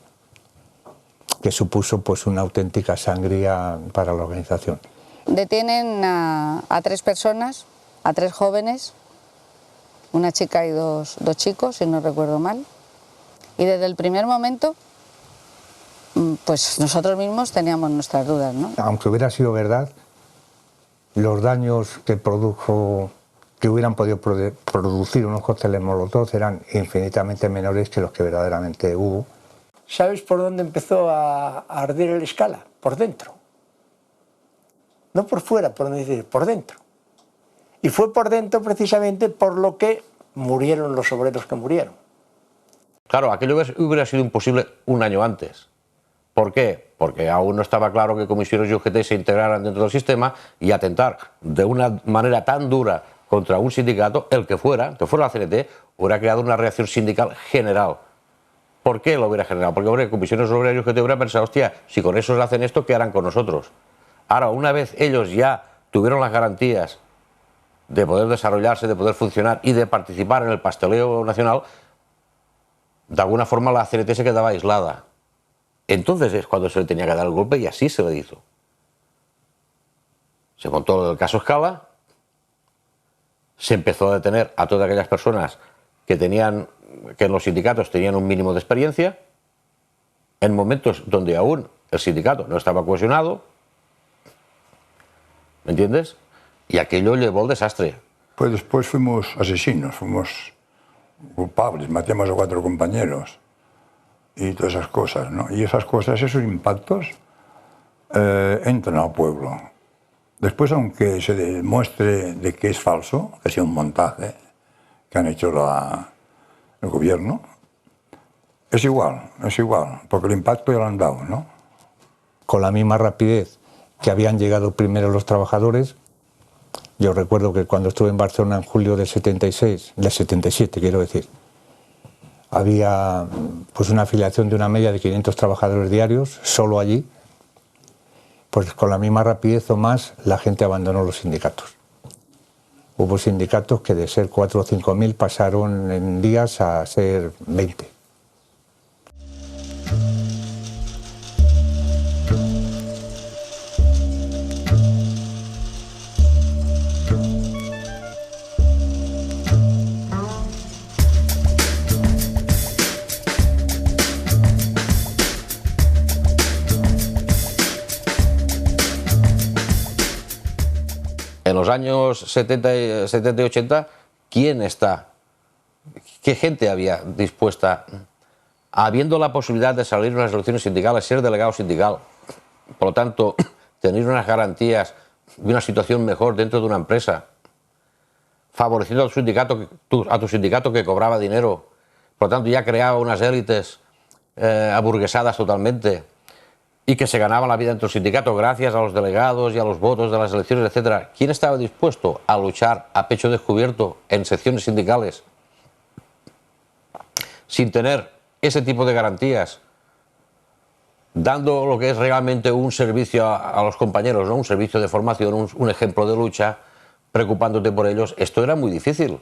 que supuso pues una auténtica sangría para la organización. Detienen a 3 personas, a 3 jóvenes, una chica y dos chicos, si no recuerdo mal, y desde el primer momento pues nosotros mismos teníamos nuestras dudas, ¿no? Aunque hubiera sido verdad, los daños que hubieran podido producir unos cócteles Molotov eran infinitamente menores que los que verdaderamente hubo. ¿Sabes por dónde empezó a arder el Scala? Por dentro. No por fuera, por dentro. Y fue por dentro precisamente por lo que murieron los obreros que murieron. Claro, aquello hubiera sido imposible un año antes. ¿Por qué? Porque aún no estaba claro que comisiones y UGT se integraran dentro del sistema y atentar de una manera tan dura contra un sindicato, el que fuera la CNT, hubiera creado una reacción sindical general. ¿Por qué lo hubiera generado? Porque, hombre, comisiones obreras y UGT hubieran pensado, hostia, si con esos hacen esto, ¿qué harán con nosotros? Ahora, una vez ellos ya tuvieron las garantías de poder desarrollarse, de poder funcionar y de participar en el pasteleo nacional, de alguna forma la CNT se quedaba aislada. Entonces es cuando se le tenía que dar el golpe y así se le hizo. Se montó el caso Scala, se empezó a detener a todas aquellas personas que en los sindicatos tenían un mínimo de experiencia, en momentos donde aún el sindicato no estaba cohesionado, ¿me entiendes? Y aquello llevó al desastre. Pues después fuimos asesinos, fuimos culpables, matamos a 4 compañeros y todas esas cosas, ¿no? Y esas cosas, esos impactos, entran al pueblo. Después, aunque se demuestre de que es falso, que ha sido un montaje que han hecho el gobierno, es igual, porque el impacto ya lo han dado, ¿no? Con la misma rapidez que habían llegado primero los trabajadores, yo recuerdo que cuando estuve en Barcelona en julio del 77 quiero decir, había pues una afiliación de una media de 500 trabajadores diarios, solo allí, pues con la misma rapidez o más la gente abandonó los sindicatos. Hubo sindicatos que de ser 4 o 5.000 pasaron en días a ser 20. En los años 70 y 80, ¿quién está? ¿Qué gente había dispuesta, habiendo la posibilidad de salir unas elecciones sindicales, ser delegado sindical, por lo tanto, tener unas garantías y una situación mejor dentro de una empresa, favoreciendo a tu sindicato que cobraba dinero, por lo tanto ya creaba unas élites aburguesadas totalmente, y que se ganaban la vida dentro del sindicato gracias a los delegados y a los votos de las elecciones, etcétera? ¿Quién estaba dispuesto a luchar a pecho descubierto en secciones sindicales sin tener ese tipo de garantías, dando lo que es realmente un servicio a los compañeros, ¿no? Un servicio de formación, un ejemplo de lucha, preocupándote por ellos? Esto era muy difícil.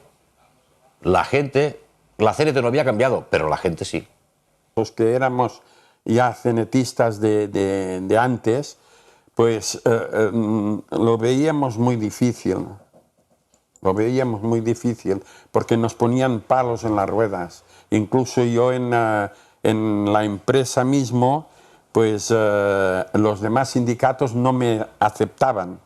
La gente, la CNT no había cambiado, pero la gente sí. Los que éramos ya cenetistas de antes, pues lo veíamos muy difícil. Lo veíamos muy difícil porque nos ponían palos en las ruedas. Incluso yo en la empresa mismo, pues los demás sindicatos no me aceptaban.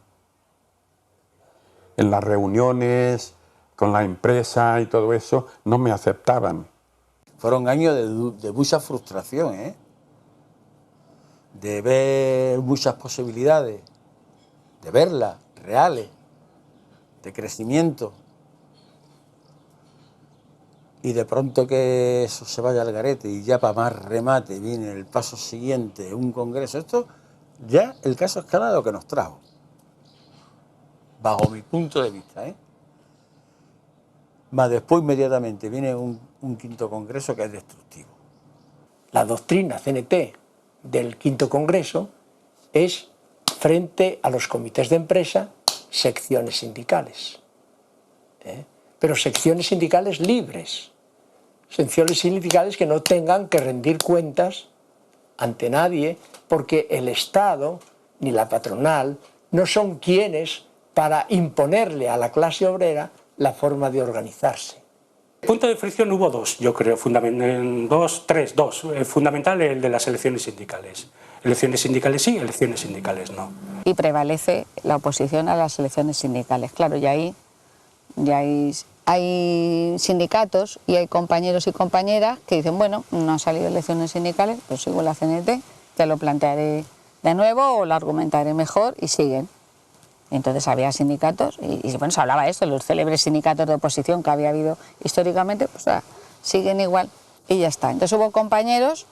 En las reuniones, con la empresa y todo eso, no me aceptaban. Fueron años de mucha frustración, ¿eh? De ver muchas posibilidades, de verlas reales, de crecimiento. Y de pronto que eso se vaya al garete y ya para más remate viene el paso siguiente, un congreso. Esto ya el caso Escala de lo que nos trajo, bajo mi punto de vista, ¿eh? Más después inmediatamente viene un quinto congreso que es destructivo. La doctrina CNT del quinto congreso es frente a los comités de empresa, secciones sindicales. Pero secciones sindicales libres, secciones sindicales que no tengan que rendir cuentas ante nadie, porque el Estado ni la patronal no son quienes para imponerle a la clase obrera la forma de organizarse. Punto de fricción hubo dos, yo creo, dos. Fundamental el de las elecciones sindicales. Elecciones sindicales sí, elecciones sindicales no. Y prevalece la oposición a las elecciones sindicales. Claro, y ahí hay sindicatos y hay compañeros y compañeras que dicen, bueno, no han salido elecciones sindicales, pues sigo la CNT, te lo plantearé de nuevo o lo argumentaré mejor y siguen. Entonces había sindicatos y bueno, se hablaba de esto, los célebres sindicatos de oposición que había habido históricamente, pues siguen igual y ya está. Entonces hubo compañeros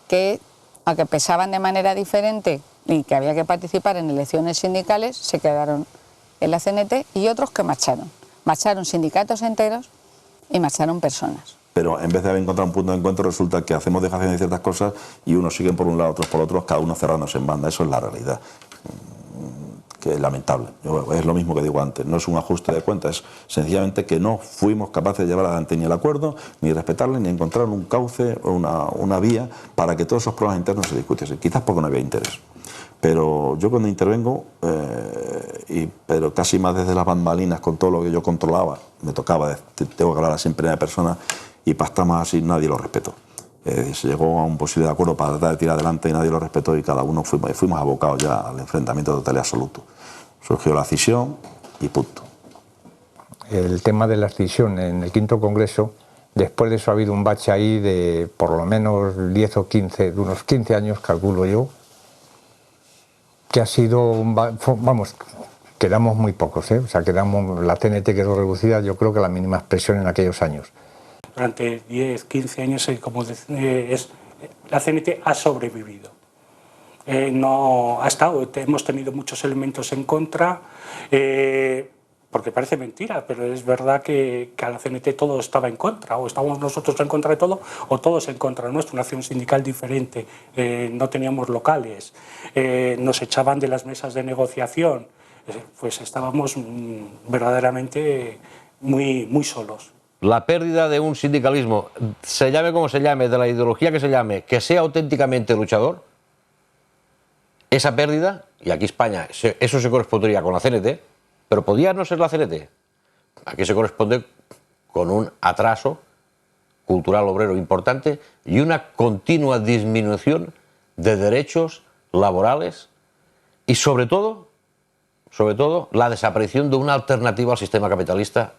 que, aunque pesaban de manera diferente y que había que participar en elecciones sindicales, se quedaron en la CNT y otros que marcharon. Marcharon sindicatos enteros y marcharon personas. Pero en vez de haber encontrado un punto de encuentro, resulta que hacemos dejación de ciertas cosas y unos siguen por un lado, otros por otro, cada uno cerrándose en banda. Eso es la realidad, que es lamentable. Es lo mismo que digo antes, no es un ajuste de cuentas, es sencillamente que no fuimos capaces de llevar adelante ni el acuerdo, ni respetarle, ni encontrar un cauce o una vía para que todos esos problemas internos se discutiesen, quizás porque no había interés. Pero yo cuando intervengo, pero casi más desde las bambalinas, con todo lo que yo controlaba, me tocaba, tengo que hablar así en primera persona, y pactamos así, nadie lo respetó. Se llegó a un posible acuerdo para tratar de tirar adelante y nadie lo respetó y cada uno fuimos abocados ya al enfrentamiento total y absoluto. Surgió la escisión y punto. El tema de la escisión en el quinto congreso, después de eso ha habido un bache ahí de por lo menos 10 o 15, de unos 15 años, calculo yo, que ha sido, vamos, quedamos muy pocos, o sea, la CNT quedó reducida, yo creo que la mínima expresión en aquellos años. Durante 10, 15 años, como la CNT ha sobrevivido. No ha estado, hemos tenido muchos elementos en contra, porque parece mentira, pero es verdad que a la CNT todo estaba en contra, o estábamos nosotros en contra de todo, o todos en contra nuestro, una acción sindical diferente, no teníamos locales, nos echaban de las mesas de negociación, pues estábamos verdaderamente muy solos. La pérdida de un sindicalismo, se llame como se llame, de la ideología que se llame, que sea auténticamente luchador, esa pérdida, y aquí España, eso se correspondería con la CNT, pero podía no ser la CNT. Aquí se corresponde con un atraso cultural obrero importante y una continua disminución de derechos laborales y sobre todo, la desaparición de una alternativa al sistema capitalista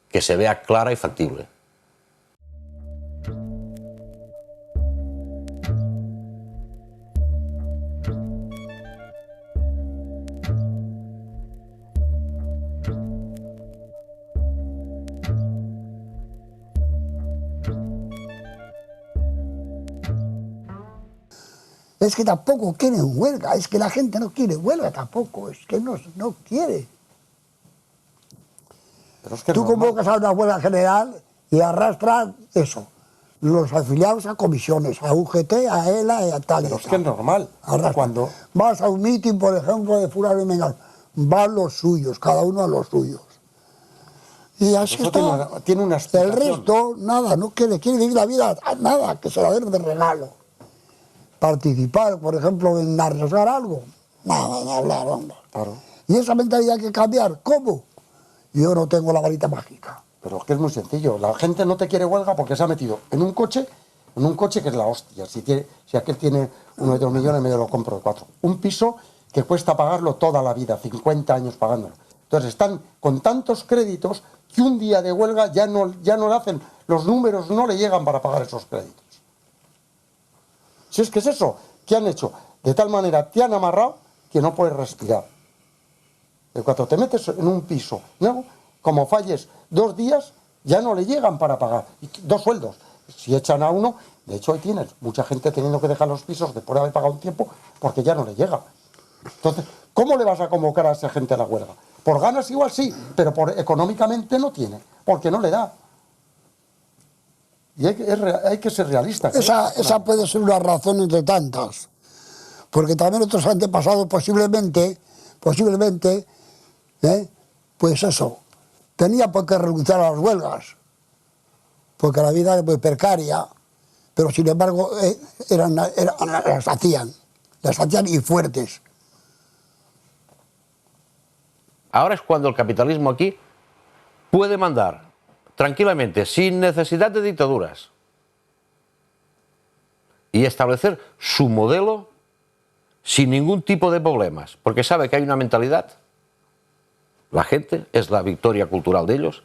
que se vea clara y factible. Es que tampoco quieren huelga, es que la gente no quiere huelga tampoco, es que no quiere. Pero es que tú convocas a una huelga general y arrastras eso, los afiliados a comisiones, a UGT, a ELA y a tal. Pero es que es normal. Cuando vas a un mitin, por ejemplo, de fulano y mengano, van los suyos, cada uno a los suyos. Y así eso está. Tiene una explicación. El resto, nada, no quiere vivir la vida, nada, que se la den de regalo. Participar, por ejemplo, en arriesgar algo, nada, de hablar, hombre. Claro. Y esa mentalidad hay que cambiar, ¿cómo? Yo no tengo la varita mágica. Pero es que es muy sencillo, la gente no te quiere huelga porque se ha metido en un coche que es la hostia. Si aquel tiene 1 o 2 millones, me lo compro de 4. Un piso que cuesta pagarlo toda la vida, 50 años pagándolo. Entonces están con tantos créditos que un día de huelga ya no le hacen, los números no le llegan para pagar esos créditos. Si es que es eso, ¿qué han hecho? De tal manera te han amarrado que no puedes respirar. Y cuando te metes en un piso, ¿no? Como falles 2 días, ya no le llegan para pagar. 2 sueldos. Si echan a uno, de hecho ahí tienes mucha gente teniendo que dejar los pisos después de haber pagado un tiempo porque ya no le llega. Entonces, ¿cómo le vas a convocar a esa gente a la huelga? Por ganas igual sí, pero económicamente no tiene, porque no le da. Y hay que ser realistas. Esa puede ser una razón entre tantas, porque también otros antepasados posiblemente, pues eso, tenían por qué renunciar a las huelgas, porque la vida era muy precaria, pero sin embargo las hacían y fuertes. Ahora es cuando el capitalismo aquí puede mandar tranquilamente, sin necesidad de dictaduras, y establecer su modelo sin ningún tipo de problemas, porque sabe que hay una mentalidad, la gente, es la victoria cultural de ellos,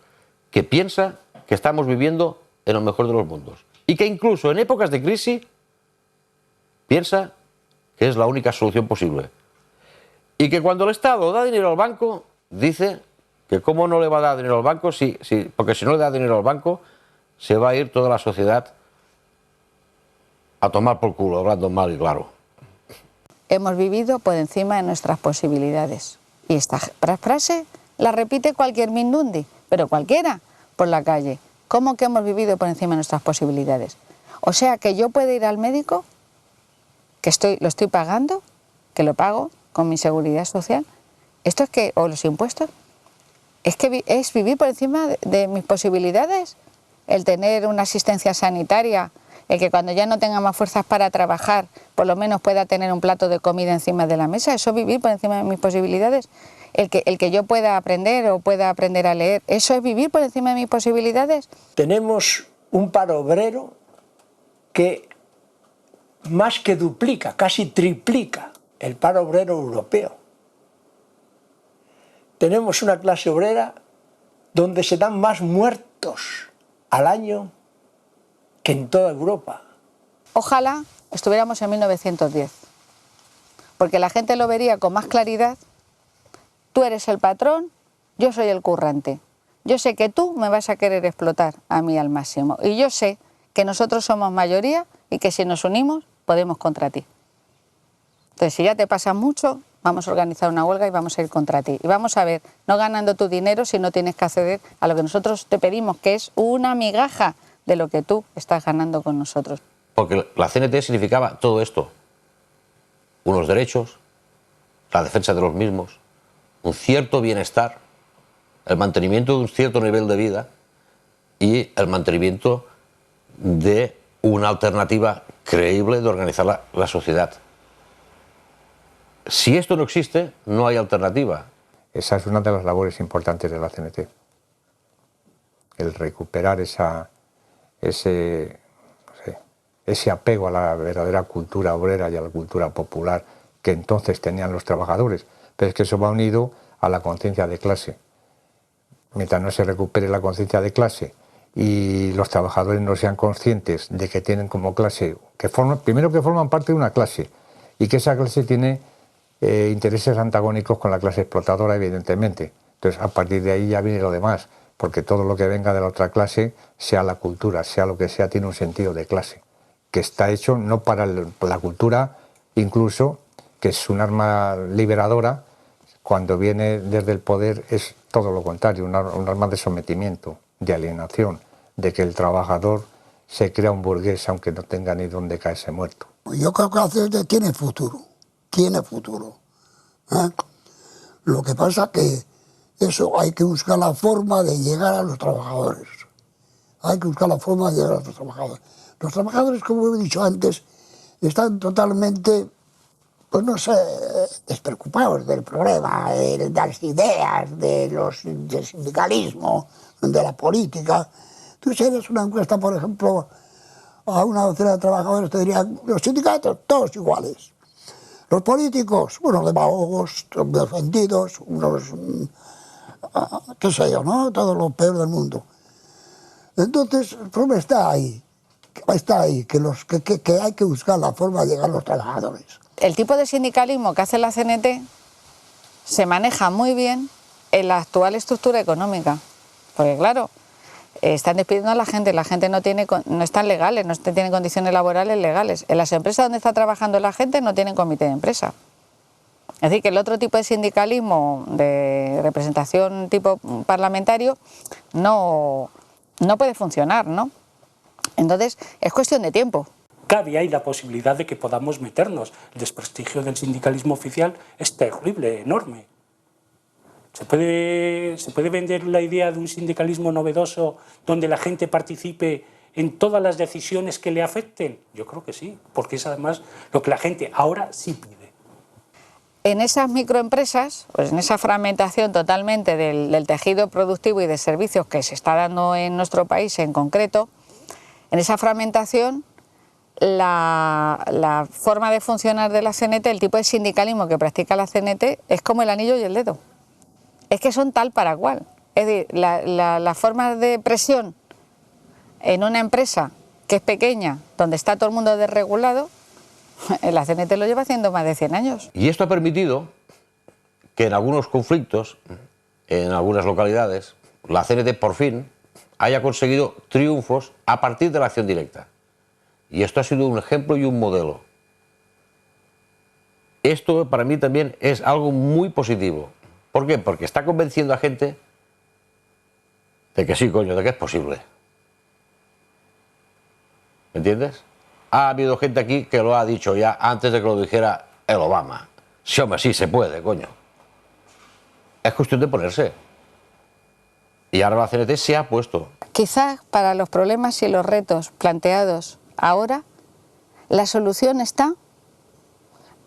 que piensa que estamos viviendo en el mejor de los mundos, y que incluso en épocas de crisis piensa que es la única solución posible, y que cuando el Estado da dinero al banco, dice que cómo no le va a dar dinero al banco, porque si no le da dinero al banco, se va a ir toda la sociedad a tomar por culo, hablando mal y claro. Hemos vivido por encima de nuestras posibilidades. Y esta frase la repite cualquier mindundi, pero cualquiera, por la calle. ¿Cómo que hemos vivido por encima de nuestras posibilidades? O sea, que yo puedo ir al médico, que lo estoy pagando, que lo pago con mi seguridad social. ¿Esto es que, o los impuestos? ¿Es que es vivir por encima de mis posibilidades? El tener una asistencia sanitaria, el que cuando ya no tenga más fuerzas para trabajar, por lo menos pueda tener un plato de comida encima de la mesa. ¿Eso es vivir por encima de mis posibilidades? El que yo pueda aprender o pueda aprender a leer, ¿eso es vivir por encima de mis posibilidades? Tenemos un paro obrero que más que duplica, casi triplica el paro obrero europeo. Tenemos una clase obrera donde se dan más muertos al año que en toda Europa. Ojalá estuviéramos en 1910, porque la gente lo vería con más claridad. Tú eres el patrón, yo soy el currante. Yo sé que tú me vas a querer explotar a mí al máximo. Y yo sé que nosotros somos mayoría y que si nos unimos podemos contra ti. Entonces, si ya te pasa mucho, vamos a organizar una huelga y vamos a ir contra ti. Y vamos a ver, no ganando tu dinero si no tienes que acceder a lo que nosotros te pedimos, que es una migaja de lo que tú estás ganando con nosotros. Porque la CNT significaba todo esto. Unos derechos, la defensa de los mismos, un cierto bienestar, el mantenimiento de un cierto nivel de vida y el mantenimiento de una alternativa creíble de organizar la sociedad. Si esto no existe, no hay alternativa. Esa es una de las labores importantes de la CNT. El recuperar ese apego a la verdadera cultura obrera y a la cultura popular que entonces tenían los trabajadores. Pero es que eso va unido a la conciencia de clase. Mientras no se recupere la conciencia de clase y los trabajadores no sean conscientes de que tienen como clase, primero que forman parte de una clase y que esa clase tiene intereses antagónicos con la clase explotadora, evidentemente. Entonces, a partir de ahí ya viene lo demás, porque todo lo que venga de la otra clase, sea la cultura, sea lo que sea, tiene un sentido de clase, que está hecho no para la cultura, incluso, que es un arma liberadora, cuando viene desde el poder es todo lo contrario, un arma de sometimiento, de alienación, de que el trabajador se crea un burgués aunque no tenga ni dónde caerse muerto. Yo creo que la CNT tiene futuro. Tiene futuro. Lo que pasa es que eso hay que buscar la forma de llegar a los trabajadores. Hay que buscar la forma de llegar a los trabajadores. Los trabajadores, como he dicho antes, están totalmente, pues no sé, despreocupados del problema, de las ideas, del sindicalismo, de la política. Tú si eres una encuesta, por ejemplo, a una docena de trabajadores te dirían, los sindicatos, todos iguales. Los políticos, unos demagogos, ofendidos, unos qué sé yo, ¿no? Todo lo peor del mundo. Entonces, el problema está ahí, que hay que buscar la forma de llegar a los trabajadores. El tipo de sindicalismo que hace la CNT se maneja muy bien en la actual estructura económica, porque claro, están despidiendo a la gente no están legales, no tienen condiciones laborales legales. En las empresas donde está trabajando la gente no tienen comité de empresa. Es decir, que el otro tipo de sindicalismo de representación tipo parlamentario no puede funcionar, ¿no? Entonces, es cuestión de tiempo. Cabe ahí la posibilidad de que podamos meternos. El desprestigio del sindicalismo oficial es terrible, enorme. ¿Se puede vender la idea de un sindicalismo novedoso donde la gente participe en todas las decisiones que le afecten? Yo creo que sí, porque es además lo que la gente ahora sí pide. En esas microempresas, pues en esa fragmentación totalmente del tejido productivo y de servicios que se está dando en nuestro país en concreto, en esa fragmentación, la forma de funcionar de la CNT, el tipo de sindicalismo que practica la CNT, es como el anillo y el dedo. Es que son tal para cual. Es decir, la forma de presión en una empresa que es pequeña, donde está todo el mundo desregulado, la CNT lo lleva haciendo más de 100 años. Y esto ha permitido que en algunos conflictos, en algunas localidades, la CNT por fin haya conseguido triunfos a partir de la acción directa. Y esto ha sido un ejemplo y un modelo. Esto para mí también es algo muy positivo. ¿Por qué? Porque está convenciendo a gente de que sí, coño, de que es posible. ¿Me entiendes? Ha habido gente aquí que lo ha dicho ya antes de que lo dijera el Obama. Sí, hombre, sí, se puede, coño. Es cuestión de ponerse. Y ahora la CNT se ha puesto. Quizás para los problemas y los retos planteados ahora, la solución está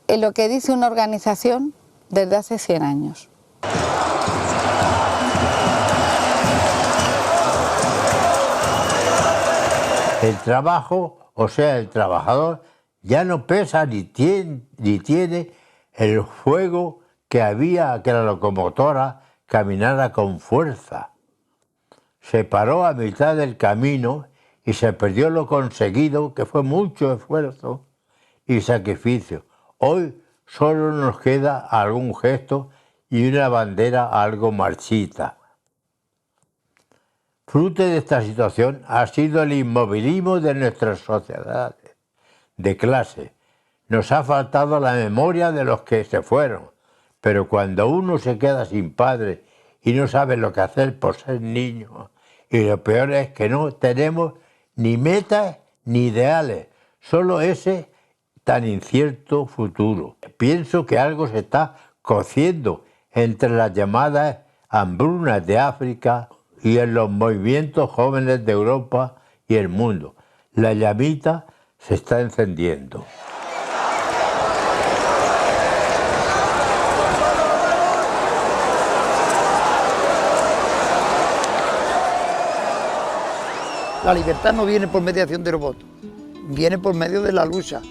en lo que dice una organización desde hace 100 años. El trabajo, o sea, el trabajador, ya no pesa ni tiene el fuego que había que la locomotora caminara con fuerza. Se paró a mitad del camino y se perdió lo conseguido, que fue mucho esfuerzo y sacrificio. Hoy solo nos queda algún gesto y una bandera algo marchita. Fruto de esta situación ha sido el inmovilismo de nuestras sociedades de clase. Nos ha faltado la memoria de los que se fueron, pero cuando uno se queda sin padre y no sabe lo que hacer por ser niño, y lo peor es que no tenemos ni metas ni ideales, solo ese tan incierto futuro. Pienso que algo se está cociendo entre las llamadas hambrunas de África y en los movimientos jóvenes de Europa y el mundo. La llamita se está encendiendo. La libertad no viene por mediación de los votos, viene por medio de la lucha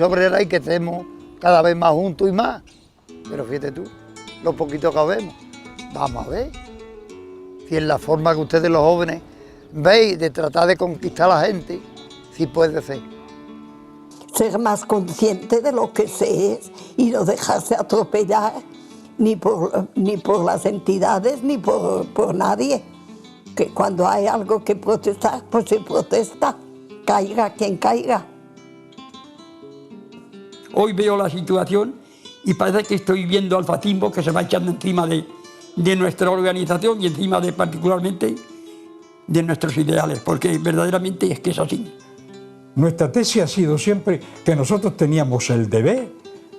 obrera y que estemos cada vez más juntos y más. Pero fíjate tú, lo poquito que vemos, vamos a ver si es la forma que ustedes los jóvenes veis de tratar de conquistar a la gente, si puede ser. Ser más consciente de lo que se es y no dejarse atropellar ni por las entidades ni por nadie. Que cuando hay algo que protestar, pues se protesta, caiga quien caiga. Hoy veo la situación y parece que estoy viendo al fascismo que se va echando encima de nuestra organización y encima de particularmente de nuestros ideales, porque verdaderamente es que es así. Nuestra tesis ha sido siempre que nosotros teníamos el deber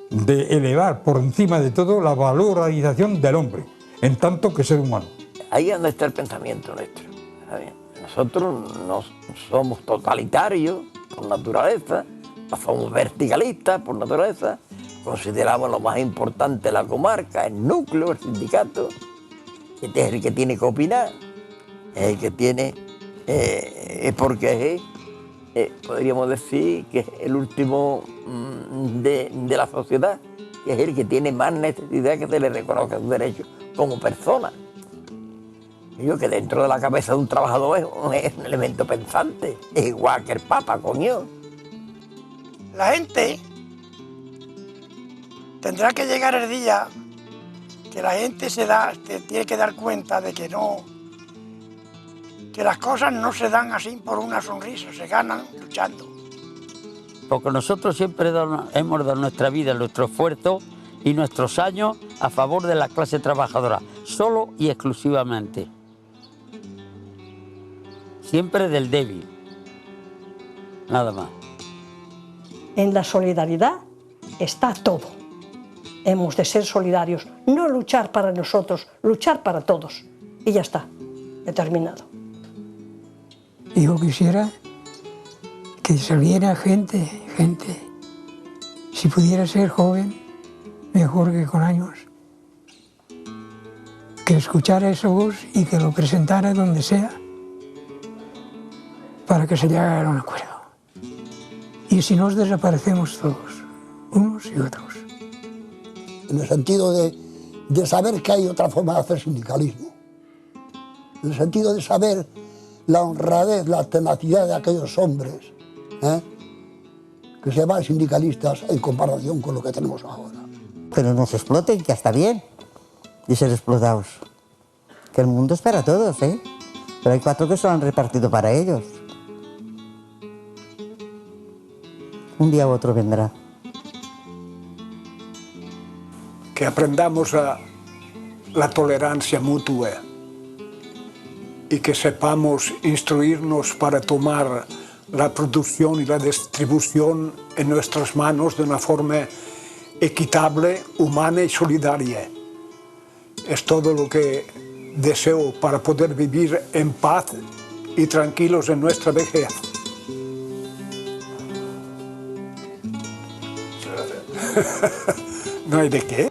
de elevar por encima de todo la valorización del hombre, en tanto que ser humano. Ahí es donde está el pensamiento nuestro. Nosotros no somos totalitarios por naturaleza, no somos verticalistas por naturaleza, consideramos lo más importante la comarca, el núcleo, el sindicato, que es el que tiene que opinar, es el que tiene, porque podríamos decir que es el último de la sociedad, que es el que tiene más necesidad que se le reconozca sus derechos, como persona. Digo que dentro de la cabeza de un trabajador es un elemento pensante, es igual que el Papa, coño. La gente tendrá que llegar el día que la gente se tiene que dar cuenta de que las cosas no se dan así por una sonrisa, se ganan luchando. Porque nosotros siempre hemos dado nuestra vida, nuestro esfuerzo y nuestros años a favor de la clase trabajadora, solo y exclusivamente. Siempre del débil, nada más. En la solidaridad está todo. Hemos de ser solidarios, no luchar para nosotros, luchar para todos. Y ya está, determinado. Yo quisiera que saliera gente, si pudiera ser joven, mejor que con años, que escuchara esa voz y que lo presentara donde sea, para que se llegara a un acuerdo. Y si nos desaparecemos todos, unos y otros. En el sentido de saber que hay otra forma de hacer sindicalismo. En el sentido de saber la honradez, la tenacidad de aquellos hombres que se llaman sindicalistas en comparación con lo que tenemos ahora. Que no nos exploten, que está bien, y ser explotados. Que el mundo es para todos, ¿eh? Pero hay 4 que se lo han repartido para ellos. Un día u otro vendrá. Que aprendamos la tolerancia mutua y que sepamos instruirnos para tomar la producción y la distribución en nuestras manos de una forma equitable, humana y solidaria. Es todo lo que deseo para poder vivir en paz y tranquilos en nuestra vejez. No hay de qué.